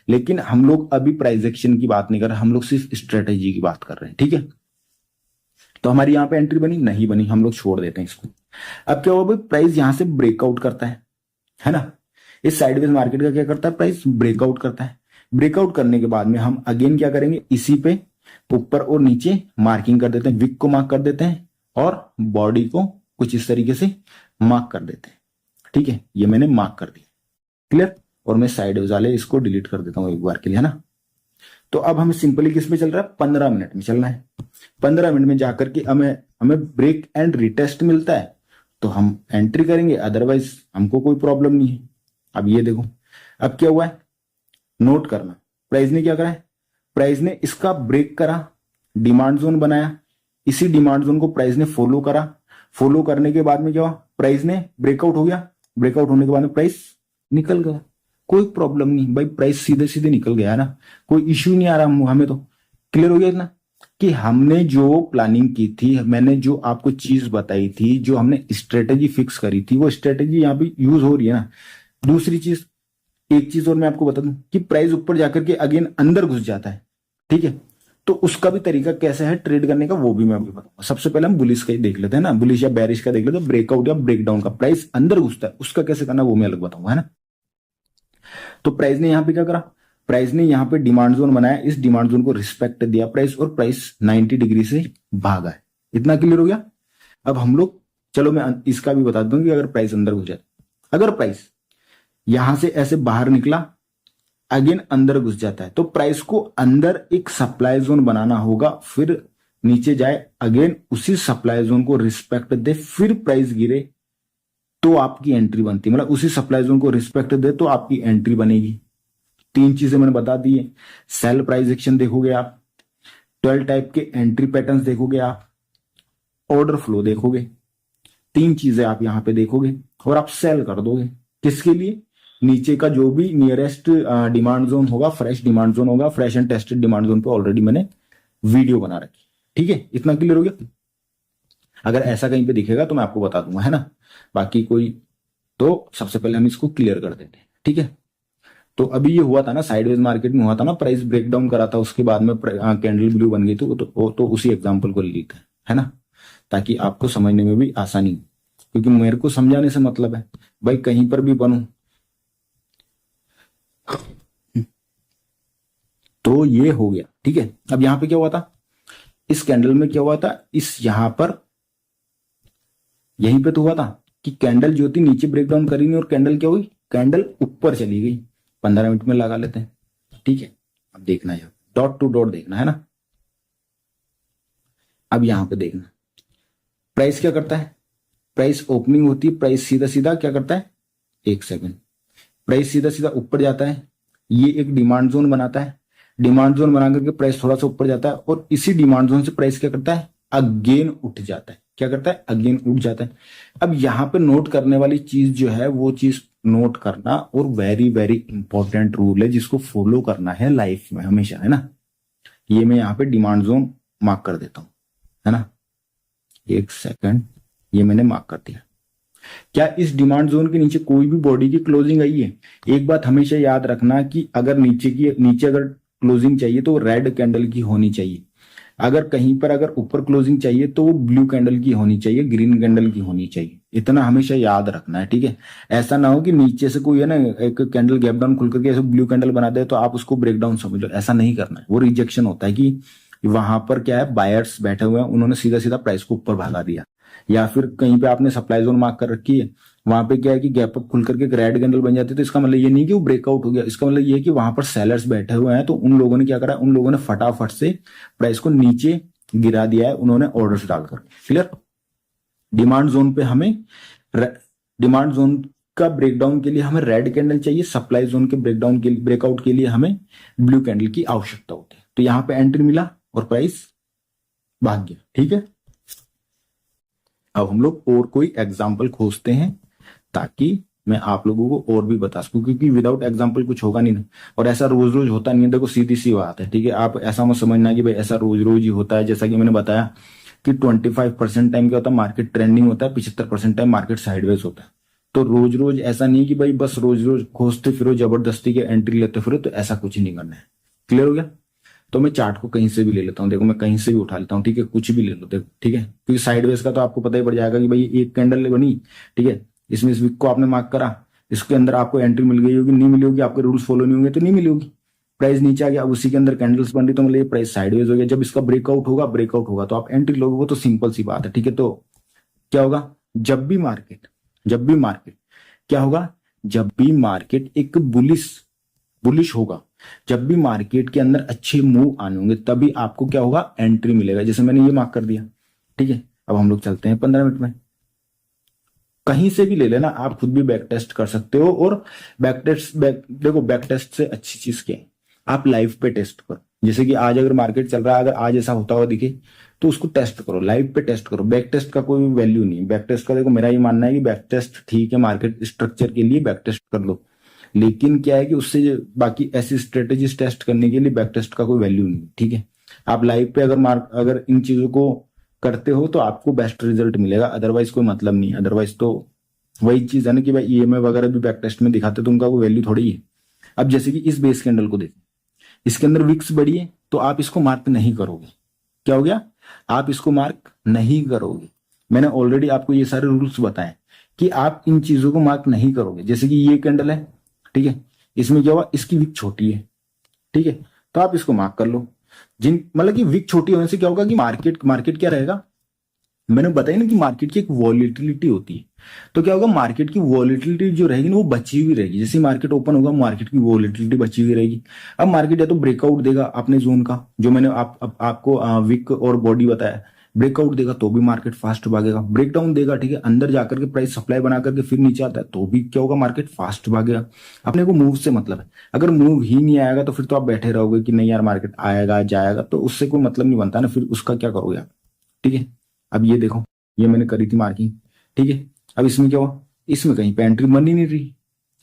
लेकिन हम लोग अभी प्राइस एक्शन की बात नहीं कर रहे, हम लोग सिर्फ स्ट्रेटेजी की बात कर रहे हैं, ठीक है। तो हमारी यहाँ पे एंट्री बनी नहीं बनी, हम लोग छोड़ देते हैं इसको। अब क्या हुआ भाई, प्राइस यहां से ब्रेकआउट करता है ना। इस साइडवेज मार्केट का क्या करता है, प्राइस ब्रेकआउट करता है। ब्रेकआउट करने के बाद में हम अगेन क्या करेंगे, इसी पे ऊपर और नीचे मार्किंग कर देते हैं, विक को मार्क कर देते हैं और बॉडी को कुछ इस तरीके से मार्क कर देते हैं, ठीक है। ये मैंने मार्क कर दिया, क्लियर। और मैं साइडवेज वाले इसको डिलीट कर देता हूं एक बार के लिए, है ना। तो अब हमें सिंपली किस पे चल रहा है, 15 मिनट में चलना है। 15 मिनट में जाकर के हमें ब्रेक एंड रिटेस्ट मिलता है तो हम एंट्री करेंगे, अदरवाइज हमको कोई प्रॉब्लम नहीं है। अब ये देखो, अब क्या हुआ है, नोट करना, प्राइस ने क्या करा है, प्राइस ने इसका ब्रेक करा, डिमांड जोन बनाया, इसी डिमांड जोन को प्राइस ने फॉलो करा। फॉलो करने के बाद में क्या हुआ, प्राइस ने ब्रेकआउट हो गया, ब्रेकआउट होने के बाद में प्राइस निकल गया, कोई प्रॉब्लम नहीं भाई, प्राइस सीधे सीधे निकल गया ना, कोई इश्यू नहीं आ रहा हमें। तो क्लियर हो गया इतना कि हमने जो प्लानिंग की थी, मैंने जो आपको चीज बताई थी, जो हमने स्ट्रेटेजी फिक्स करी थी, वो स्ट्रेटेजी यहाँ पे यूज हो रही है ना। दूसरी चीज, एक चीज और मैं आपको बता दूं कि प्राइस ऊपर जाकर के अगेन अंदर घुस जाता है, ठीक है। तो उसका भी तरीका कैसा है ट्रेड करने का, वो भी मैं आपको बताऊंगा। सबसे पहले हम बुलिश का ही देख लेते हैं ना, बुलिश या बेरिश का देख लेते हैं, ब्रेकआउट या ब्रेकडाउन का, प्राइस अंदर घुसता है उसका कैसे करना वो मैं अलग बताऊंगा, है ना। तो प्राइस ने यहां पे क्या करा, प्राइस ने यहां पे डिमांड जोन बनाया, इस डिमांड जोन को रिस्पेक्ट दिया प्राइस, और प्राइस 90 डिग्री से भागा है। इतना क्लियर हो गया। अब हम लोग, चलो मैं इसका भी बता दूं कि अगर प्राइस अंदर घुस जाए, अगर प्राइस यहां से ऐसे बाहर निकला, अगेन अंदर घुस जाता है, तो प्राइस को अंदर एक सप्लाई जोन बनाना होगा, फिर नीचे जाए, अगेन उसी सप्लाई जोन को रिस्पेक्ट दे, फिर प्राइस गिरे तो आपकी एंट्री बनती है। मतलब उसी सप्लाई जोन को रिस्पेक्ट दे तो आपकी एंट्री बनेगी। 3 चीजें मैंने बता दी है, सेल प्राइस एक्शन देखोगे आप, 12 टाइप के एंट्री पैटर्न्स देखोगे आप, ऑर्डर फ्लो देखोगे, 3 चीजें आप यहां पे देखोगे और आप सेल कर दोगे। किसके लिए, नीचे का जो भी नियरेस्ट डिमांड जोन होगा, फ्रेश डिमांड जोन होगा, fresh and tested demand zone पे ऑलरेडी मैंने वीडियो बना रखी, ठीक है। इतना क्लियर हो गया। अगर ऐसा कहीं पे दिखेगा तो मैं आपको बता दूंगा, है ना। बाकी कोई, तो सबसे पहले हम इसको क्लियर कर देते हैं, ठीक है। तो अभी ये हुआ था ना, साइडवेज मार्केट में हुआ था ना, प्राइस ब्रेकडाउन करा था, उसके बाद में कैंडल ब्लू बन गई थी, तो उसी एग्जांपल को लेते हैं, है ना, ताकि आपको समझने में भी आसानी हो। क्योंकि मेरे को समझाने से मतलब है भाई, कहीं पर भी बनूं तो ये हो गया, ठीक है। अब यहां पे क्या हुआ था, इस कैंडल में क्या हुआ था, इस यहां पर यहीं पे तो हुआ था कि कैंडल जो थी नीचे ब्रेकडाउन करी नहीं और कैंडल क्या हुई, कैंडल ऊपर चली गई। 15 मिनट में लगा लेते हैं, ठीक है। अब देखना है, डॉट टू डॉट देखना है ना। अब यहां पे देखना, प्राइस क्या करता है, प्राइस ओपनिंग होती है, प्राइस सीधा सीधा क्या करता है, 1 सेकंड, प्राइस सीधा सीधा ऊपर जाता है, ये एक डिमांड जोन बनाता है, डिमांड जोन बना करके प्राइस थोड़ा सा ऊपर जाता है, और इसी डिमांड जोन से प्राइस क्या करता है, अगेन उठ जाता है। क्या करता है, अगेन उठ जाता है। अब यहां पे नोट करने वाली चीज जो है, वो चीज नोट करना, और वेरी वेरी इंपॉर्टेंट रूल है जिसको फॉलो करना है लाइफ में हमेशा, है ना। ये मैं यहाँ पे डिमांड जोन मार्क कर देता हूं, है ना, 1 सेकंड, ये मैंने मार्क कर दिया। क्या इस डिमांड जोन के नीचे कोई भी बॉडी की क्लोजिंग आई है, एक बात हमेशा याद रखना कि अगर नीचे अगर क्लोजिंग चाहिए तो रेड कैंडल की होनी चाहिए, अगर कहीं पर अगर ऊपर क्लोजिंग चाहिए तो वो ब्लू कैंडल की होनी चाहिए, ग्रीन कैंडल की होनी चाहिए। इतना हमेशा याद रखना है, ठीक है। ऐसा ना हो कि नीचे से कोई है ना एक कैंडल गैप डाउन खुल करके ऐसे ब्लू कैंडल बना दे तो आप उसको ब्रेक डाउन समझ लो, ऐसा नहीं करना है। वो रिजेक्शन होता है कि वहां पर क्या है, बायर्स बैठे हुए हैं, उन्होंने सीधा सीधा प्राइस को ऊपर भागा दिया, या फिर कहीं पे आपने सप्लाई जोन मार्क कर रखी है, वहां पे क्या है कि गैप अप खुल करके एक रेड कैंडल बन जाती है, तो इसका मतलब ये नहीं कि वो ब्रेकआउट हो गया, इसका मतलब ये है कि वहां पर सेलर्स बैठे हुए हैं, तो उन लोगों ने क्या करा, उन लोगों ने फटाफट से प्राइस को नीचे गिरा दिया है, उन्होंने ऑर्डर्स डालकर। क्लियर। डिमांड जोन पे हमें, डिमांड जोन का ब्रेकडाउन के लिए हमें रेड कैंडल चाहिए, सप्लाई जोन के ब्रेकडाउन के ब्रेकआउट के लिए हमें ब्लू कैंडल की आवश्यकता होती है। तो यहां पे एंट्री मिला और प्राइस भाग गया, ठीक है। अब हम लोग और कोई एग्जाम्पल खोजते हैं ताकि मैं आप लोगों को और भी बता सकूं, क्योंकि विदाउट एग्जाम्पल कुछ होगा नहीं ना, और ऐसा रोज रोज होता नहीं है। देखो सीधी सी बात है, ठीक है, आप ऐसा मत समझना कि भाई ऐसा रोज रोज ही होता है। जैसा कि मैंने बताया कि 25% टाइम क्या होता है मार्केट ट्रेंडिंग होता है, 75% टाइम मार्केट साइडवेज होता है। तो रोज रोज ऐसा नहीं कि भाई बस रोज रोज खोजते फिरो, जबरदस्ती के एंट्री लेते फिरो, तो ऐसा कुछ नहीं करना है। क्लियर हो गया? तो मैं चार्ट को कहीं से भी ले लेता हूँ, देखो मैं कहीं से भी उठा लेता हूँ, ठीक है, कुछ भी ले लो देखो, ठीक है, क्योंकि साइडवेज का तो आपको पता ही पड़ जाएगा कि भाई एक कैंडल बनी, ठीक है, इसमें इस विक को आपने मार्क करा, इसके अंदर आपको एंट्री मिल गई होगी, नहीं मिली होगी, आपके रूल्स फॉलो नहीं होंगे तो नहीं मिली होगी, प्राइस नीचे आ गया, अब उसी के अंदर कैंडल्स बन रही, तो मतलब ये प्राइस साइडवेज हो गया। जब इसका ब्रेकआउट होगा तो आप एंट्री लोगे, वो तो सिंपल सी बात है, ठीक है। तो क्या होगा, जब भी मार्केट क्या होगा, जब भी मार्केट एक बुलिश होगा, जब भी मार्केट के अंदर अच्छे मूव आने होंगे, तभी आपको क्या होगा, एंट्री मिलेगा। जैसे मैंने ये मार्क कर दिया, ठीक है। अब हम लोग चलते हैं 15 मिनट में, कहीं से भी ले लेना, आप खुद भी बैक टेस्ट कर सकते हो। और देखो बैक टेस्ट से अच्छी चीज क्या है, आप लाइव पे टेस्ट करो। जैसे कि आज अगर मार्केट चल रहा है, अगर आज ऐसा होता हुआ दिखे तो उसको टेस्ट करो, लाइव पे टेस्ट करो। बैक टेस्ट का कोई वैल्यू नहीं है। बैक टेस्ट का देखो मेरा ये मानना है कि बैक टेस्ट ठीक है, मार्केट स्ट्रक्चर के लिए बैक टेस्ट कर लो, लेकिन क्या है कि उससे बाकी ऐसी स्ट्रेटेजीज टेस्ट करने के लिए बैक टेस्ट का कोई वैल्यू नहीं, ठीक है। आप लाइव पे अगर इन चीजों को करते हो तो आपको बेस्ट रिजल्ट मिलेगा, अदरवाइज कोई मतलब नहीं है। अदरवाइज तो वही चीज है ना कि भाई ईएमआई वगैरह भी बैक टेस्ट में दिखाते तो उनका कोई वैल्यू थोड़ी है। अब जैसे कि इस बेस कैंडल को देखो, इसके अंदर विक्स बढ़ी है, तो आप इसको मार्क नहीं करोगे। क्या हो गया, आप इसको मार्क नहीं करोगे। मैंने ऑलरेडी आपको ये सारे रूल्स बताए कि आप इन चीजों को मार्क नहीं करोगे। जैसे कि ये कैंडल है, ठीक है, इसमें क्या हुआ, इसकी विक छोटी है, ठीक है, तो आप इसको मार्क कर लो। मतलब कि विक छोटी होने से क्या होगा कि मार्केट क्या रहेगा, मैंने बताया ना कि मार्केट की एक वॉलिटिलिटी होती है। तो क्या होगा, मार्केट की वॉलिटिलिटी जो रहेगी ना वो बची हुई रहेगी। जैसे मार्केट ओपन होगा, मार्केट की वॉलिटिलिटी बची हुई रहेगी। अब मार्केट या तो ब्रेकआउट देगा अपने जोन का, जो मैंने आपको विक और बॉडी बताया, ब्रेकआउट देगा तो भी मार्केट फास्ट भागेगा, ब्रेकडाउन देगा, ठीक है, अंदर जाकर के प्राइस सप्लाई बना करके फिर नीचे आता है तो भी क्या होगा, मार्केट फास्ट भागेगा। अपने को मूव से मतलब है, अगर मूव ही नहीं आएगा तो फिर तो आप बैठे रहोगे कि नहीं यार मार्केट आएगा जाएगा, तो उससे कोई मतलब नहीं बनता ना, फिर उसका क्या करोगे आप, ठीक है। अब ये देखो, ये मैंने करी थी मार्किंग, ठीक है। अब इसमें क्या हुआ, इसमें कहीं पे एंट्री बन ही नहीं रही।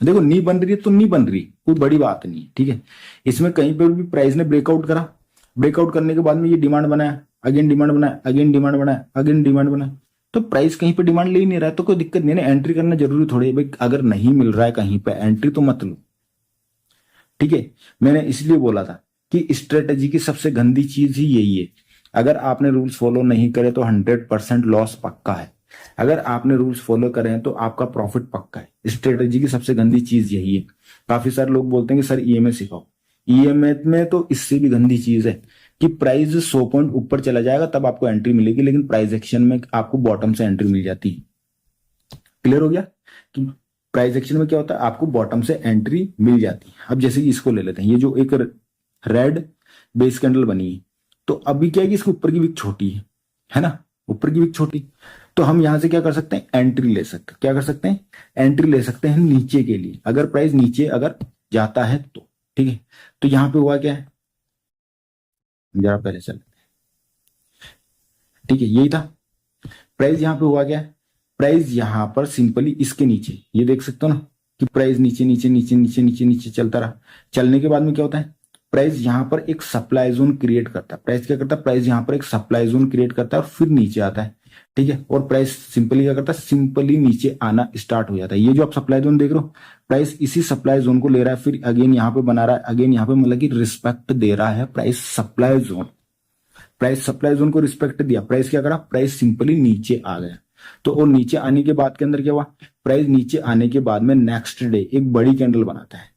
देखो नहीं बन रही है तो नहीं बन रही, कोई बड़ी बात नहीं है, ठीक है। इसमें कहीं पे भी प्राइस ने ब्रेकआउट करा, ब्रेकआउट करने के बाद में ये डिमांड बनाया, अगेन डिमांड बनाया, अगेन डिमांड बनाया, अगेन डिमांड बनाया, तो प्राइस कहीं पे डिमांड ले ही नहीं रहा है तो कोई दिक्कत नहीं है ना। एंट्री करना जरूरी थोड़ी है भाई, अगर नहीं मिल रहा है कहीं पे एंट्री तो मत लो, ठीक है। मैंने इसलिए बोला था कि स्ट्रेटेजी की सबसे गंदी चीज ही यही है। अगर आपने रूल्स फॉलो नहीं करे तो 100% लॉस पक्का है, अगर आपने रूल्स फॉलो करे हैं तो आपका प्रॉफिट पक्का है। स्ट्रेटेजी की सबसे गंदी चीज यही है। काफी सारे लोग बोलते हैं कि सर ईएमए सिखाओ, ईएमए में तो इससे भी गंदी चीज है कि प्राइस 100 पॉइंट ऊपर चला जाएगा तब आपको एंट्री मिलेगी, लेकिन प्राइस एक्शन में आपको बॉटम से एंट्री मिल जाती है। क्लियर हो गया कि प्राइस एक्शन में क्या होता है, आपको बॉटम से एंट्री मिल जाती है। अब जैसे कि इसको ले लेते हैं, ये जो एक रेड बेस कैंडल बनी है, तो अभी क्या है कि इसके ऊपर की विक छोटी है ना, ऊपर की विक छोटी, तो हम यहां से क्या कर सकते हैं, एंट्री ले सकते हैं। क्या कर सकते हैं, एंट्री ले सकते हैं नीचे के लिए, अगर प्राइस नीचे अगर जाता है तो, ठीक है। तो यहां पे हुआ क्या है, जरा पहले चल, ठीक है, यही था प्राइस। यहां पे हुआ क्या है, प्राइस यहां पर सिंपली इसके नीचे, ये देख सकते हो ना कि प्राइस नीचे नीचे नीचे नीचे नीचे नीचे चलता रहा। चलने के बाद में क्या होता है, प्राइस यहां पर एक सप्लाई जोन क्रिएट करता है। प्राइस क्या करता है, प्राइस यहां पर एक सप्लाई जोन क्रिएट करता है और फिर नीचे आता है, ठीक है। और प्राइस सिंपली क्या करता है, सिंपली नीचे आना स्टार्ट हो जाता है। ये जो आप सप्लाई जोन देख रहे हो, प्राइस इसी सप्लाई जोन को ले रहा है, फिर अगेन यहाँ पे बना रहा है, अगेन यहाँ पे, मतलब कि रिस्पेक्ट दे रहा है price supply zone. Price supply zone को रिस्पेक्ट दिया, प्राइस क्या करा, प्राइस सिंपली नीचे आ गया। तो और नीचे आने के बाद के अंदर क्या हुआ, प्राइस नीचे आने के बाद में नेक्स्ट डे एक बड़ी कैंडल बनाता है,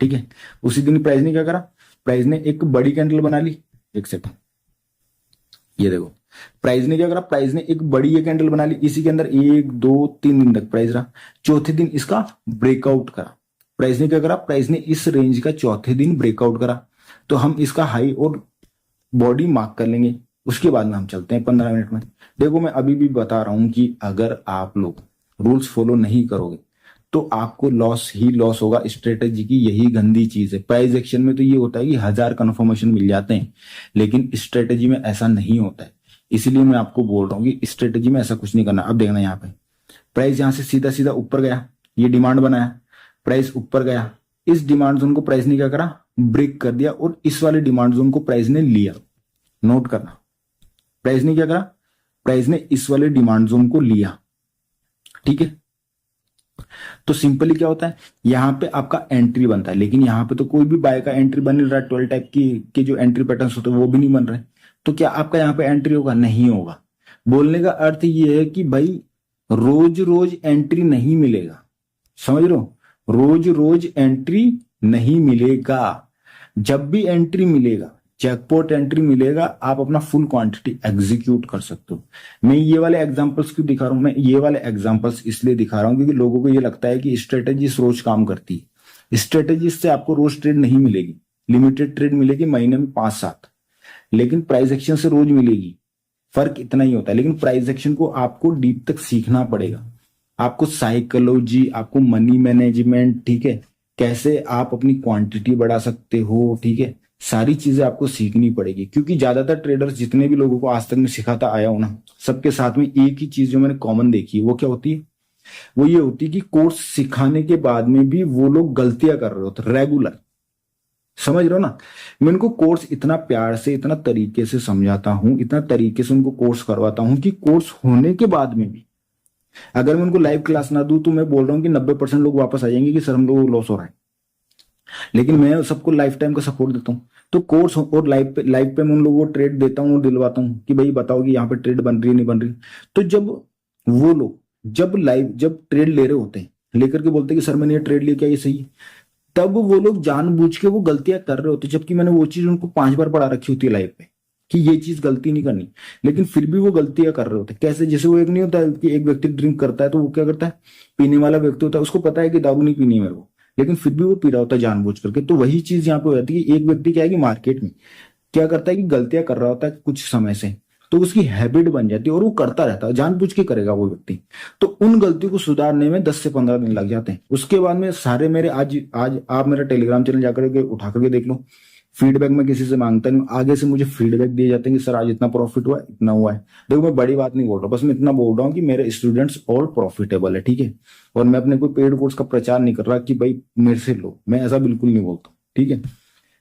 ठीक है। उसी दिन प्राइस ने क्या करा, प्राइस ने एक बड़ी कैंडल बना ली। एक सेकंड, ये देखो प्राइस ने क्या करा, प्राइस ने एक बड़ी ये कैंडल बना ली, इसी के अंदर 1 2 3 दिन तक प्राइस रहा। चौथे दिन इसका ब्रेकआउट करा, प्राइस ने क्या करा, प्राइस ने इस रेंज का चौथे दिन ब्रेकआउट करा, तो हम इसका हाई और बॉडी मार्क कर लेंगे। उसके बाद में हम चलते हैं 15 मिनट में। देखो मैं अभी भी बता रहा हूं कि अगर आप लोग रूल्स फॉलो नहीं करोगे तो आपको लॉस ही लॉस होगा। स्ट्रेटेजी की यही गंदी चीज है। प्राइस एक्शन में तो ये होता है कि 1000 कन्फर्मेशन मिल जाते हैं, लेकिन स्ट्रेटेजी में ऐसा नहीं होता है। इसीलिए मैं आपको बोल रहा हूँ कि स्ट्रेटेजी में ऐसा कुछ नहीं करना। अब देखना यहाँ पे प्राइस यहां से सीधा सीधा ऊपर गया, ये डिमांड बनाया, प्राइस ऊपर गया, इस डिमांड जोन को प्राइस ने क्या करा, ब्रेक कर दिया और इस वाले डिमांड जोन को प्राइस ने लिया। नोट करना, प्राइस ने क्या करा, प्राइस ने इस वाले डिमांड जोन को लिया, ठीक है। तो सिंपली क्या होता है, यहाँ पे आपका एंट्री बनता है, लेकिन यहाँ पे तो कोई भी बाय का एंट्री बन नहीं रहा, 12 टाइप की के जो एंट्री पैटर्न्स होते हैं वो भी नहीं बन रहे। तो क्या आपका यहाँ पे एंट्री होगा? नहीं होगा। बोलने का अर्थ ये है कि भाई रोज रोज एंट्री नहीं मिलेगा, समझ रहे हो, रोज रोज एंट्री नहीं मिलेगा। जब भी एंट्री मिलेगा, जैकपॉट एंट्री मिलेगा, आप अपना फुल क्वांटिटी एग्जीक्यूट कर सकते हो। मैं ये वाले एग्जांपल्स क्यों दिखा रहा हूं? मैं ये वाले एग्जांपल्स इसलिए दिखा रहा हूं क्योंकि लोगों को ये लगता है कि स्ट्रेटेजीज रोज काम करती है। स्ट्रेटेजीज से आपको रोज ट्रेड नहीं मिलेगी, लिमिटेड ट्रेड मिलेगी महीने में 5-7, लेकिन प्राइस एक्शन से रोज मिलेगी। फर्क इतना ही होता है, लेकिन प्राइस एक्शन को आपको डीप तक सीखना पड़ेगा। आपको साइकोलॉजी, आपको मनी मैनेजमेंट, ठीक है, कैसे आप अपनी क्वांटिटी बढ़ा सकते हो, ठीक है, सारी चीजें आपको सीखनी पड़ेगी। क्योंकि ज्यादातर ट्रेडर्स जितने भी लोगों को आज तक मैं सिखाता आया हूं ना, सबके साथ में एक ही चीज जो मैंने कॉमन देखी है, वो क्या होती है? वो ये होती है कि कोर्स सिखाने के बाद में भी वो लोग गलतियां कर रहे होते रेगुलर, समझ रहे हो ना। मैं उनको कोर्स इतना प्यार से, इतना तरीके से समझाता हूं, इतना तरीके से उनको कोर्स करवाता हूं कि कोर्स होने के बाद में भी अगर मैं उनको लाइव क्लास ना दूं तो मैं बोल रहा हूं कि 90% लोग वापस आ जाएंगे कि सर हम लोगों को लॉस हो रहा है। लेकिन मैं सबको लाइफ टाइम का सपोर्ट देता हूँ। तो कोर्स और लाइव पे मैं उन लोगों को ट्रेड देता हूँ और दिलवाता हूँ कि भाई बताओ कि यहाँ पे ट्रेड बन रही है नहीं बन रही। तो जब वो लोग जब ट्रेड ले रहे होते हैं, लेकर के बोलते हैं कि सर मैंने ये ट्रेड लिया, क्या ये सही है, तब वो लोग जानबूझ के वो गलतियां कर रहे होते, जबकि मैंने वो चीज उनको 5 बार पढ़ा रखी होती है लाइव पे कि ये चीज गलती नहीं करनी, लेकिन फिर भी वो गलतियां कर रहे होते। कैसे? जैसे वो एक नहीं होता है कि एक व्यक्ति ड्रिंक करता है तो वो क्या करता है, पीने वाला व्यक्ति होता है, उसको पता है कि दारू नहीं पीनी है मेरे को, लेकिन फिर भी वो पी रहा होता है जानबूझ करके। तो वही चीज यहाँ पे हो जाती है कि एक व्यक्ति क्या है कि मार्केट में क्या करता है कि गलतियां कर रहा होता है कुछ समय से, तो उसकी हैबिट बन जाती है और वो करता रहता है, जानबूझ के करेगा वो व्यक्ति। तो उन गलतियों को सुधारने में 10 से 15 दिन लग जाते हैं। उसके बाद में सारे मेरे आज आज आप मेरा टेलीग्राम चैनल जाकर के उठा करके देख लो, फीडबैक मैं किसी से मांगता नहीं, आगे से मुझे फीडबैक दिए जाते हैं कि सर आज इतना प्रॉफिट हुआ, इतना हुआ है। देखो मैं बड़ी बात नहीं बोल रहा, बस मैं इतना बोल रहा हूँ कि मेरे स्टूडेंट्स ऑल प्रॉफिटेबल है, ठीक है। और मैं अपने कोई पेड कोर्स का प्रचार नहीं कर रहा कि भाई मेरे से लो, मैं ऐसा बिल्कुल नहीं बोलता, ठीक है।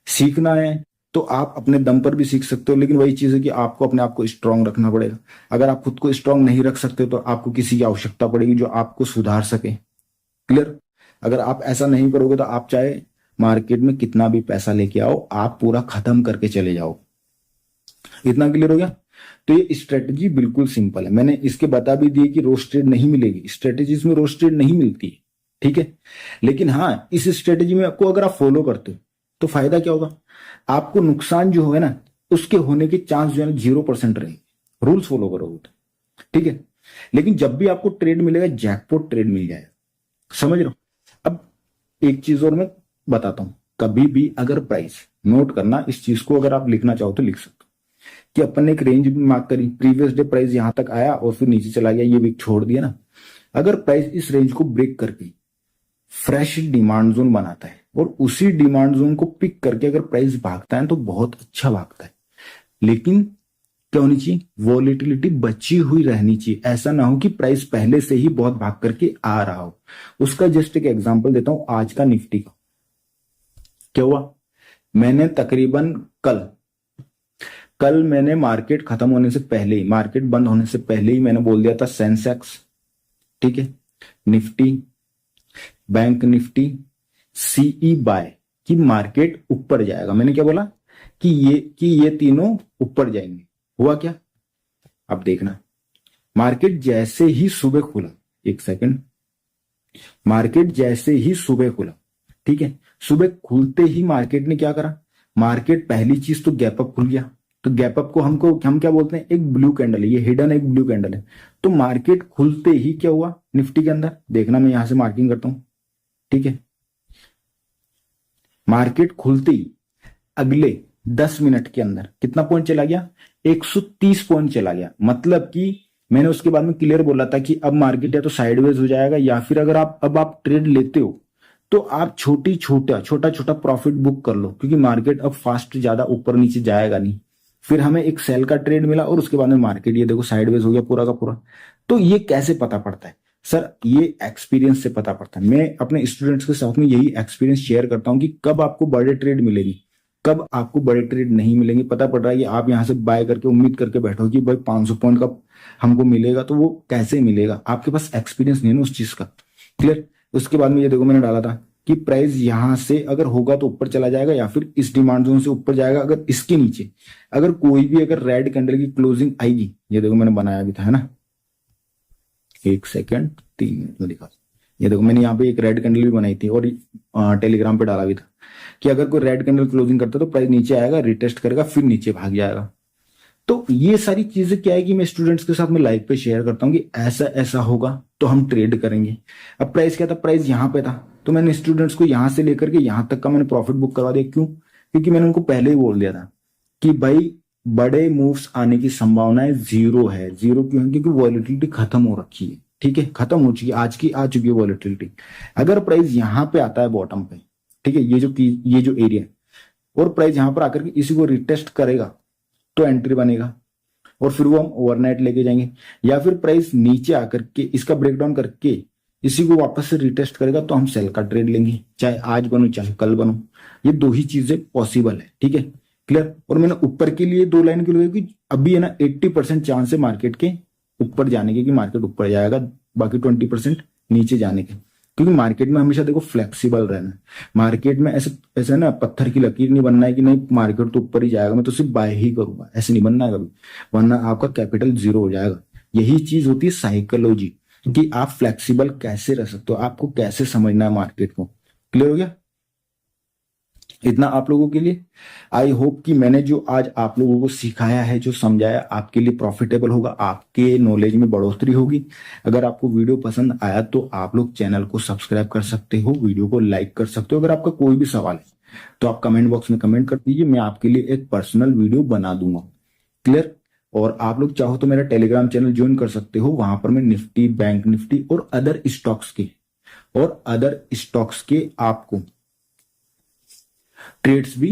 सीखना है तो आप अपने दम पर भी सीख सकते हो, लेकिन वही चीज है कि आपको अपने आप को स्ट्रांग रखना पड़ेगा। अगर आप खुद को स्ट्रांग नहीं रख सकते तो आपको किसी की आवश्यकता पड़ेगी जो आपको सुधार सके। क्लियर? अगर आप ऐसा नहीं करोगे तो आप चाहे मार्केट में कितना भी पैसा लेके आओ, आप पूरा खत्म करके चले जाओ। इतना क्लियर हो गया? तो ये स्ट्रेटेजी बिल्कुल सिंपल है, मैंने इसके बता भी दिए कि रोज ट्रेड नहीं मिलेगी, स्ट्रेटेजीज में रोज ट्रेड नहीं मिलती है, ठीक है। लेकिन हाँ, इस स्ट्रेटेजी में आपको अगर आप फॉलो करते हो तो फायदा क्या होगा, आपको नुकसान जो है ना उसके होने के चांस जो है ना 0% रहेंगे, रूल्स फॉलो करोगे तो, ठीक है। लेकिन जब भी आपको ट्रेड मिलेगा, जैकपॉट ट्रेड मिल जाएगा, समझ रहे हो। अब एक चीज और मैं बताता हूं, कभी भी अगर प्राइस, नोट करना इस चीज को, अगर आप लिखना चाहो तो लिख सकते हो कि अपन ने एक रेंज भी मार्क करी, प्रीवियस डे प्राइस यहां तक आया और फिर नीचे चला गया, ये वीक छोड़ दिया ना। अगर प्राइस इस रेंज को ब्रेक करके फ्रेश डिमांड जोन बनाता है और उसी डिमांड जोन को पिक करके अगर प्राइस भागता है तो बहुत अच्छा भागता है, लेकिन क्या होनी चाहिए, वॉलेटिलिटी बची हुई रहनी चाहिए। ऐसा ना हो कि प्राइस पहले से ही बहुत भाग करके आ रहा हो। उसका जस्ट एक एग्जांपल देता हूं, आज का निफ्टी का क्या हुआ। मैंने तकरीबन कल मैंने मार्केट खत्म होने से पहले ही, मार्केट बंद होने से पहले ही मैंने बोल दिया था सेंसेक्स, ठीक है, निफ्टी, बैंक निफ्टी, सीई बाय कि मार्केट ऊपर जाएगा। मैंने क्या बोला कि ये तीनों ऊपर जाएंगे। हुआ क्या? अब देखना, मार्केट जैसे ही सुबह खुला, एक सेकंड, मार्केट जैसे ही सुबह खुला, ठीक है, सुबह खुलते ही मार्केट ने क्या करा, मार्केट पहली चीज तो गैप अप खुल गया। तो गैप अप को हम क्या बोलते हैं, एक ब्लू कैंडल है, ये हिडन एक ब्लू कैंडल है। तो मार्केट खुलते ही क्या हुआ निफ्टी के अंदर, देखना मैं यहां से मार्किंग करता हूं, ठीक है। मार्केट खुलते ही अगले 10 मिनट के अंदर कितना पॉइंट चला गया, 130 पॉइंट चला गया। मतलब कि मैंने उसके बाद में क्लियर बोला था कि अब मार्केट या तो साइडवेज हो जाएगा, या फिर अगर आप ट्रेड लेते हो तो आप छोटा छोटा प्रॉफिट बुक कर लो, क्योंकि मार्केट अब फास्ट ज्यादा ऊपर नीचे जाएगा नहीं। फिर हमें एक सेल का ट्रेड मिला और उसके बाद में मार्केट ये देखो साइडवेज हो गया पूरा का पूरा। तो ये कैसे पता पड़ता है सर, ये एक्सपीरियंस से पता पड़ता है। मैं अपने स्टूडेंट्स के साथ में यही एक्सपीरियंस शेयर करता हूं कि कब आपको बड़े ट्रेड मिलेगी, कब आपको बड़े ट्रेड नहीं मिलेंगे पता पड़ रहा है कि आप यहां से बाय करके उम्मीद करके बैठो कि भाई 500 पॉइंट का हमको मिलेगा, तो वो कैसे मिलेगा? आपके पास एक्सपीरियंस नहीं है ना उस चीज का। क्लियर। उसके बाद में ये देखो मैंने डाला था कि प्राइस यहां से अगर होगा तो ऊपर चला जाएगा या फिर इस डिमांड जोन से ऊपर जाएगा। अगर इसके नीचे अगर कोई भी अगर रेड कैंडल की क्लोजिंग आएगी, ये देखो मैंने बनाया भी था, है ना, 1 सेकेंड 3 मिनट में दिखा। ये देखो मैंने यहाँ पे एक रेड कैंडल भी बनाई थी और टेलीग्राम पे डाला भी था कि अगर कोई रेड कैंडल क्लोजिंग करता है तो प्राइस नीचे आएगा, रिटेस्ट करेगा, फिर नीचे भाग जाएगा। तो ये सारी चीजें क्या है कि मैं स्टूडेंट्स के साथ में लाइव पे शेयर करता हूँ कि ऐसा ऐसा होगा तो हम ट्रेड करेंगे। अब प्राइस क्या था, प्राइस यहाँ पे था तो मैंने स्टूडेंट्स को यहां से लेकर के यहां तक का मैंने प्रॉफिट बुक करवा दिया। क्यों? क्योंकि मैंने उनको पहले ही बोल दिया था कि भाई बड़े मूव्स आने की संभावनाएं जीरो है। जीरो क्यों है? क्योंकि वॉलेटिलिटी खत्म हो रखी है। ठीक है, खत्म हो चुकी है, आज की आ चुकी है वॉलेटिलिटी। अगर प्राइस यहाँ पे आता है बॉटम पे, ठीक है, ये जो एरिया है, और प्राइस यहां पर आकर के इसी को रिटेस्ट करेगा तो एंट्री बनेगा और फिर वो हम ओवरनाइट लेके जाएंगे। या फिर प्राइस नीचे आकर के इसका ब्रेकडाउन करके इसी को वापस से रिटेस्ट करेगा तो हम सेल का ट्रेड लेंगे, चाहे आज बनो चाहे कल बनो। ये दो ही चीजें पॉसिबल है। ठीक है, क्लियर। और मैंने ऊपर के लिए 2 लाइन के लिए कि अभी है ना 80% चांस है मार्केट के ऊपर जाने के, कि मार्केट ऊपर जाएगा, बाकी 20% नीचे जाने के। क्योंकि मार्केट में हमेशा देखो फ्लेक्सिबल रहना है। मार्केट में ऐसे ऐसे ना पत्थर की लकीर नहीं बनना है कि नहीं मार्केट तो ऊपर ही जाएगा मैं तो सिर्फ बाय ही करूंगा, ऐसे नहीं बनना है कभी, वरना आपका कैपिटल जीरो हो जाएगा। यही चीज होती है साइकोलॉजी, कि आप फ्लेक्सिबल कैसे रह सकते हो, आपको कैसे समझना है मार्केट को। क्लियर हो गया? इतना आप लोगों के लिए। आई होप कि मैंने जो आज आप लोगों को सिखाया है, जो समझाया, आपके लिए प्रॉफिटेबल होगा, आपके नॉलेज में बढ़ोतरी होगी। अगर आपको वीडियो पसंद आया तो आप लोग चैनल को सब्सक्राइब कर सकते हो, वीडियो को लाइक कर सकते हो। अगर आपका कोई भी सवाल है तो आप कमेंट बॉक्स में कमेंट कर दीजिए, मैं आपके लिए एक पर्सनल वीडियो बना दूंगा। क्लियर। और आप लोग चाहो तो मेरा टेलीग्राम चैनल ज्वाइन कर सकते हो, वहां पर मैं निफ्टी, बैंक निफ्टी और अदर स्टॉक्स के आपको ट्रेड्स भी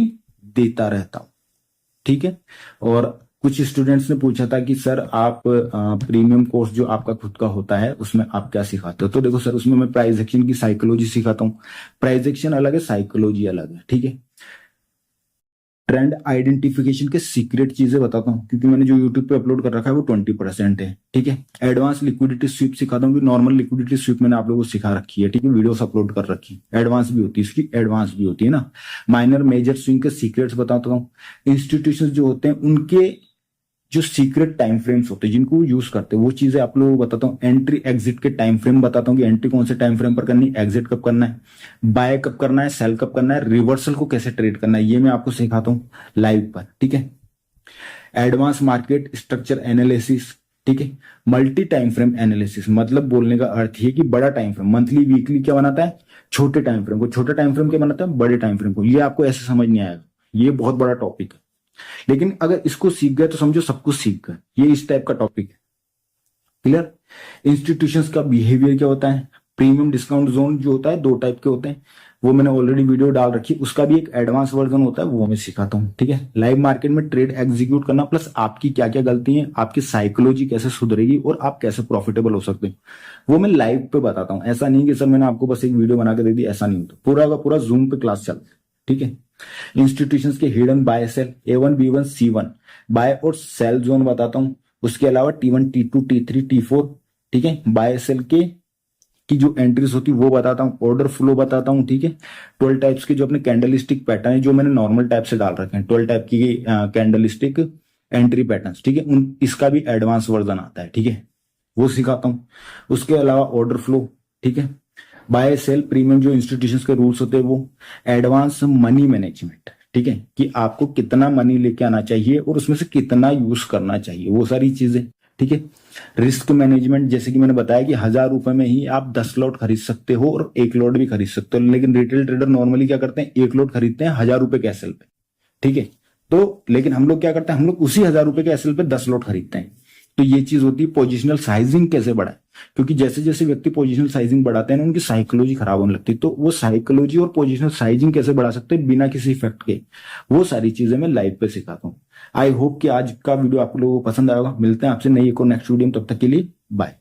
देता रहता हूं। ठीक है। और कुछ स्टूडेंट्स ने पूछा था कि सर आप प्रीमियम कोर्स जो आपका खुद का होता है उसमें आप क्या सिखाते हो? तो देखो सर, उसमें मैं प्राइस एक्शन की साइकोलॉजी सिखाता हूँ। प्राइस एक्शन अलग है, साइकोलॉजी अलग है। ठीक है। ट्रेंड आइडेंटिफिकेशन के सीक्रेट चीजें बताता हूँ, क्योंकि मैंने जो यूट्यूब पे अपलोड कर रखा है वो 20% है। ठीक है। एडवांस लिक्विडिटी स्वीप सिखाता हूँ, नॉर्मल लिक्विडिटी स्वीप मैंने आप लोगों को सिखा रखी है। ठीक है, वीडियोस अपलोड कर रखी है। एडवांस भी होती है, इसकी एडवांस भी होती है ना। माइनर मेजर स्विंग के सीक्रेट्स बताता हूँ। इंस्टीट्यूशन जो होते हैं उनके जो सीक्रेट टाइम फ्रेम्स होते हैं जिनको यूज करते हैं वो चीजें आप लोगों को बताता हूँ। एंट्री एग्जिट के टाइम फ्रेम बताता हूँ कि एंट्री कौन से टाइम फ्रेम पर करनी है, एग्जिट कब करना है, बाय कब करना है, सेल कब करना है, रिवर्सल को कैसे ट्रेड करना है, ये मैं आपको सिखाता हूँ लाइव पर। ठीक है। Advance market structure analysis. ठीक है। मल्टी टाइम फ्रेम एनालिसिस, मतलब बोलने का अर्थ है कि बड़ा टाइम फ्रेम, मंथली वीकली क्या बनाता है, छोटे टाइम फ्रेम को, छोटा टाइम फ्रेम क्या बनाता है, बड़े टाइम फ्रेम को। ये आपको ऐसे समझ नहीं आएगा, ये बहुत बड़ा टॉपिक है, लेकिन अगर इसको सीख गए तो समझो सब कुछ सीख गए। ये इस टाइप का टॉपिक है। क्लियर। इंस्टीट्यूशंस का बिहेवियर क्या होता है, प्रीमियम डिस्काउंट जोन जो होता है 2 टाइप के होते हैं, वो मैंने ऑलरेडी वीडियो डाल रखी है। उसका भी एक एडवांस वर्जन होता है, वो मैं सिखाता हूँ। ठीक है। लाइव मार्केट में ट्रेड एग्जीक्यूट करना, प्लस आपकी क्या क्या गलती है, आपकी साइकोलॉजी कैसे सुधरेगी और आप कैसे प्रॉफिटेबल हो सकते हैं, वो मैं लाइव पे बताता हूँ। ऐसा नहीं कि सर मैंने आपको बस एक वीडियो बना के दे दी, ऐसा नहीं होता। पूरा का पूरा जूम पे क्लास चलता है। ठीक है। इंस्टीट्यूशंस के hidden buy sell A1 B1 C1 buy और सेल जोन बताता हूं। उसके अलावा T1 T2 T3 T4, ठीक है, बाय सेल के की जो एंट्रीज होती है वो बताता हूँ। ऑर्डर फ्लो बताता हूँ। ठीक है। 12 टाइप्स के जो अपने कैंडलस्टिक पैटर्न है, जो मैंने नॉर्मल टाइप से डाल रखे हैं, 12 टाइप की कैंडलस्टिक एंट्री पैटर्न। ठीक है। उन इसका भी एडवांस वर्जन आता है। ठीक है, वो सिखाता हूँ। उसके अलावा ऑर्डर फ्लो, ठीक है, बाय सेल प्रीमियम जो इंस्टीट्यूशंस के रूल्स होते हैं वो, एडवांस मनी मैनेजमेंट, ठीक है, कि आपको कितना मनी लेके आना चाहिए और उसमें से कितना यूज करना चाहिए, वो सारी चीजें। ठीक है। रिस्क मैनेजमेंट, जैसे कि मैंने बताया कि 1000 रुपए में ही आप 10 लॉट खरीद सकते हो और 1 लॉट भी खरीद सकते हो, लेकिन रिटेल ट्रेडर नॉर्मली क्या करते हैं, 1 लॉट खरीदते हैं 1000 रुपए के एसएल पे। ठीक है। तो लेकिन हम लोग क्या करते हैं, हम लोग उसी 1000 रुपए के एसएल पे 10 लॉट खरीदते हैं। तो ये चीज होती है पोजिशनल साइजिंग कैसे बढ़ाए, क्योंकि जैसे जैसे व्यक्ति पोजिशनल साइजिंग बढ़ाते हैं ना, उनकी साइकोलॉजी खराब होने लगती है। तो वो साइकोलॉजी और पोजिशनल साइजिंग कैसे बढ़ा सकते हैं बिना किसी इफेक्ट के, वो सारी चीजें मैं लाइव पे सिखाता हूँ। आई होप कि आज का वीडियो आप लोगों को पसंद आएगा। मिलते हैं आपसे नई एक और नेक्स्ट वीडियो में, तब तक के लिए बाय।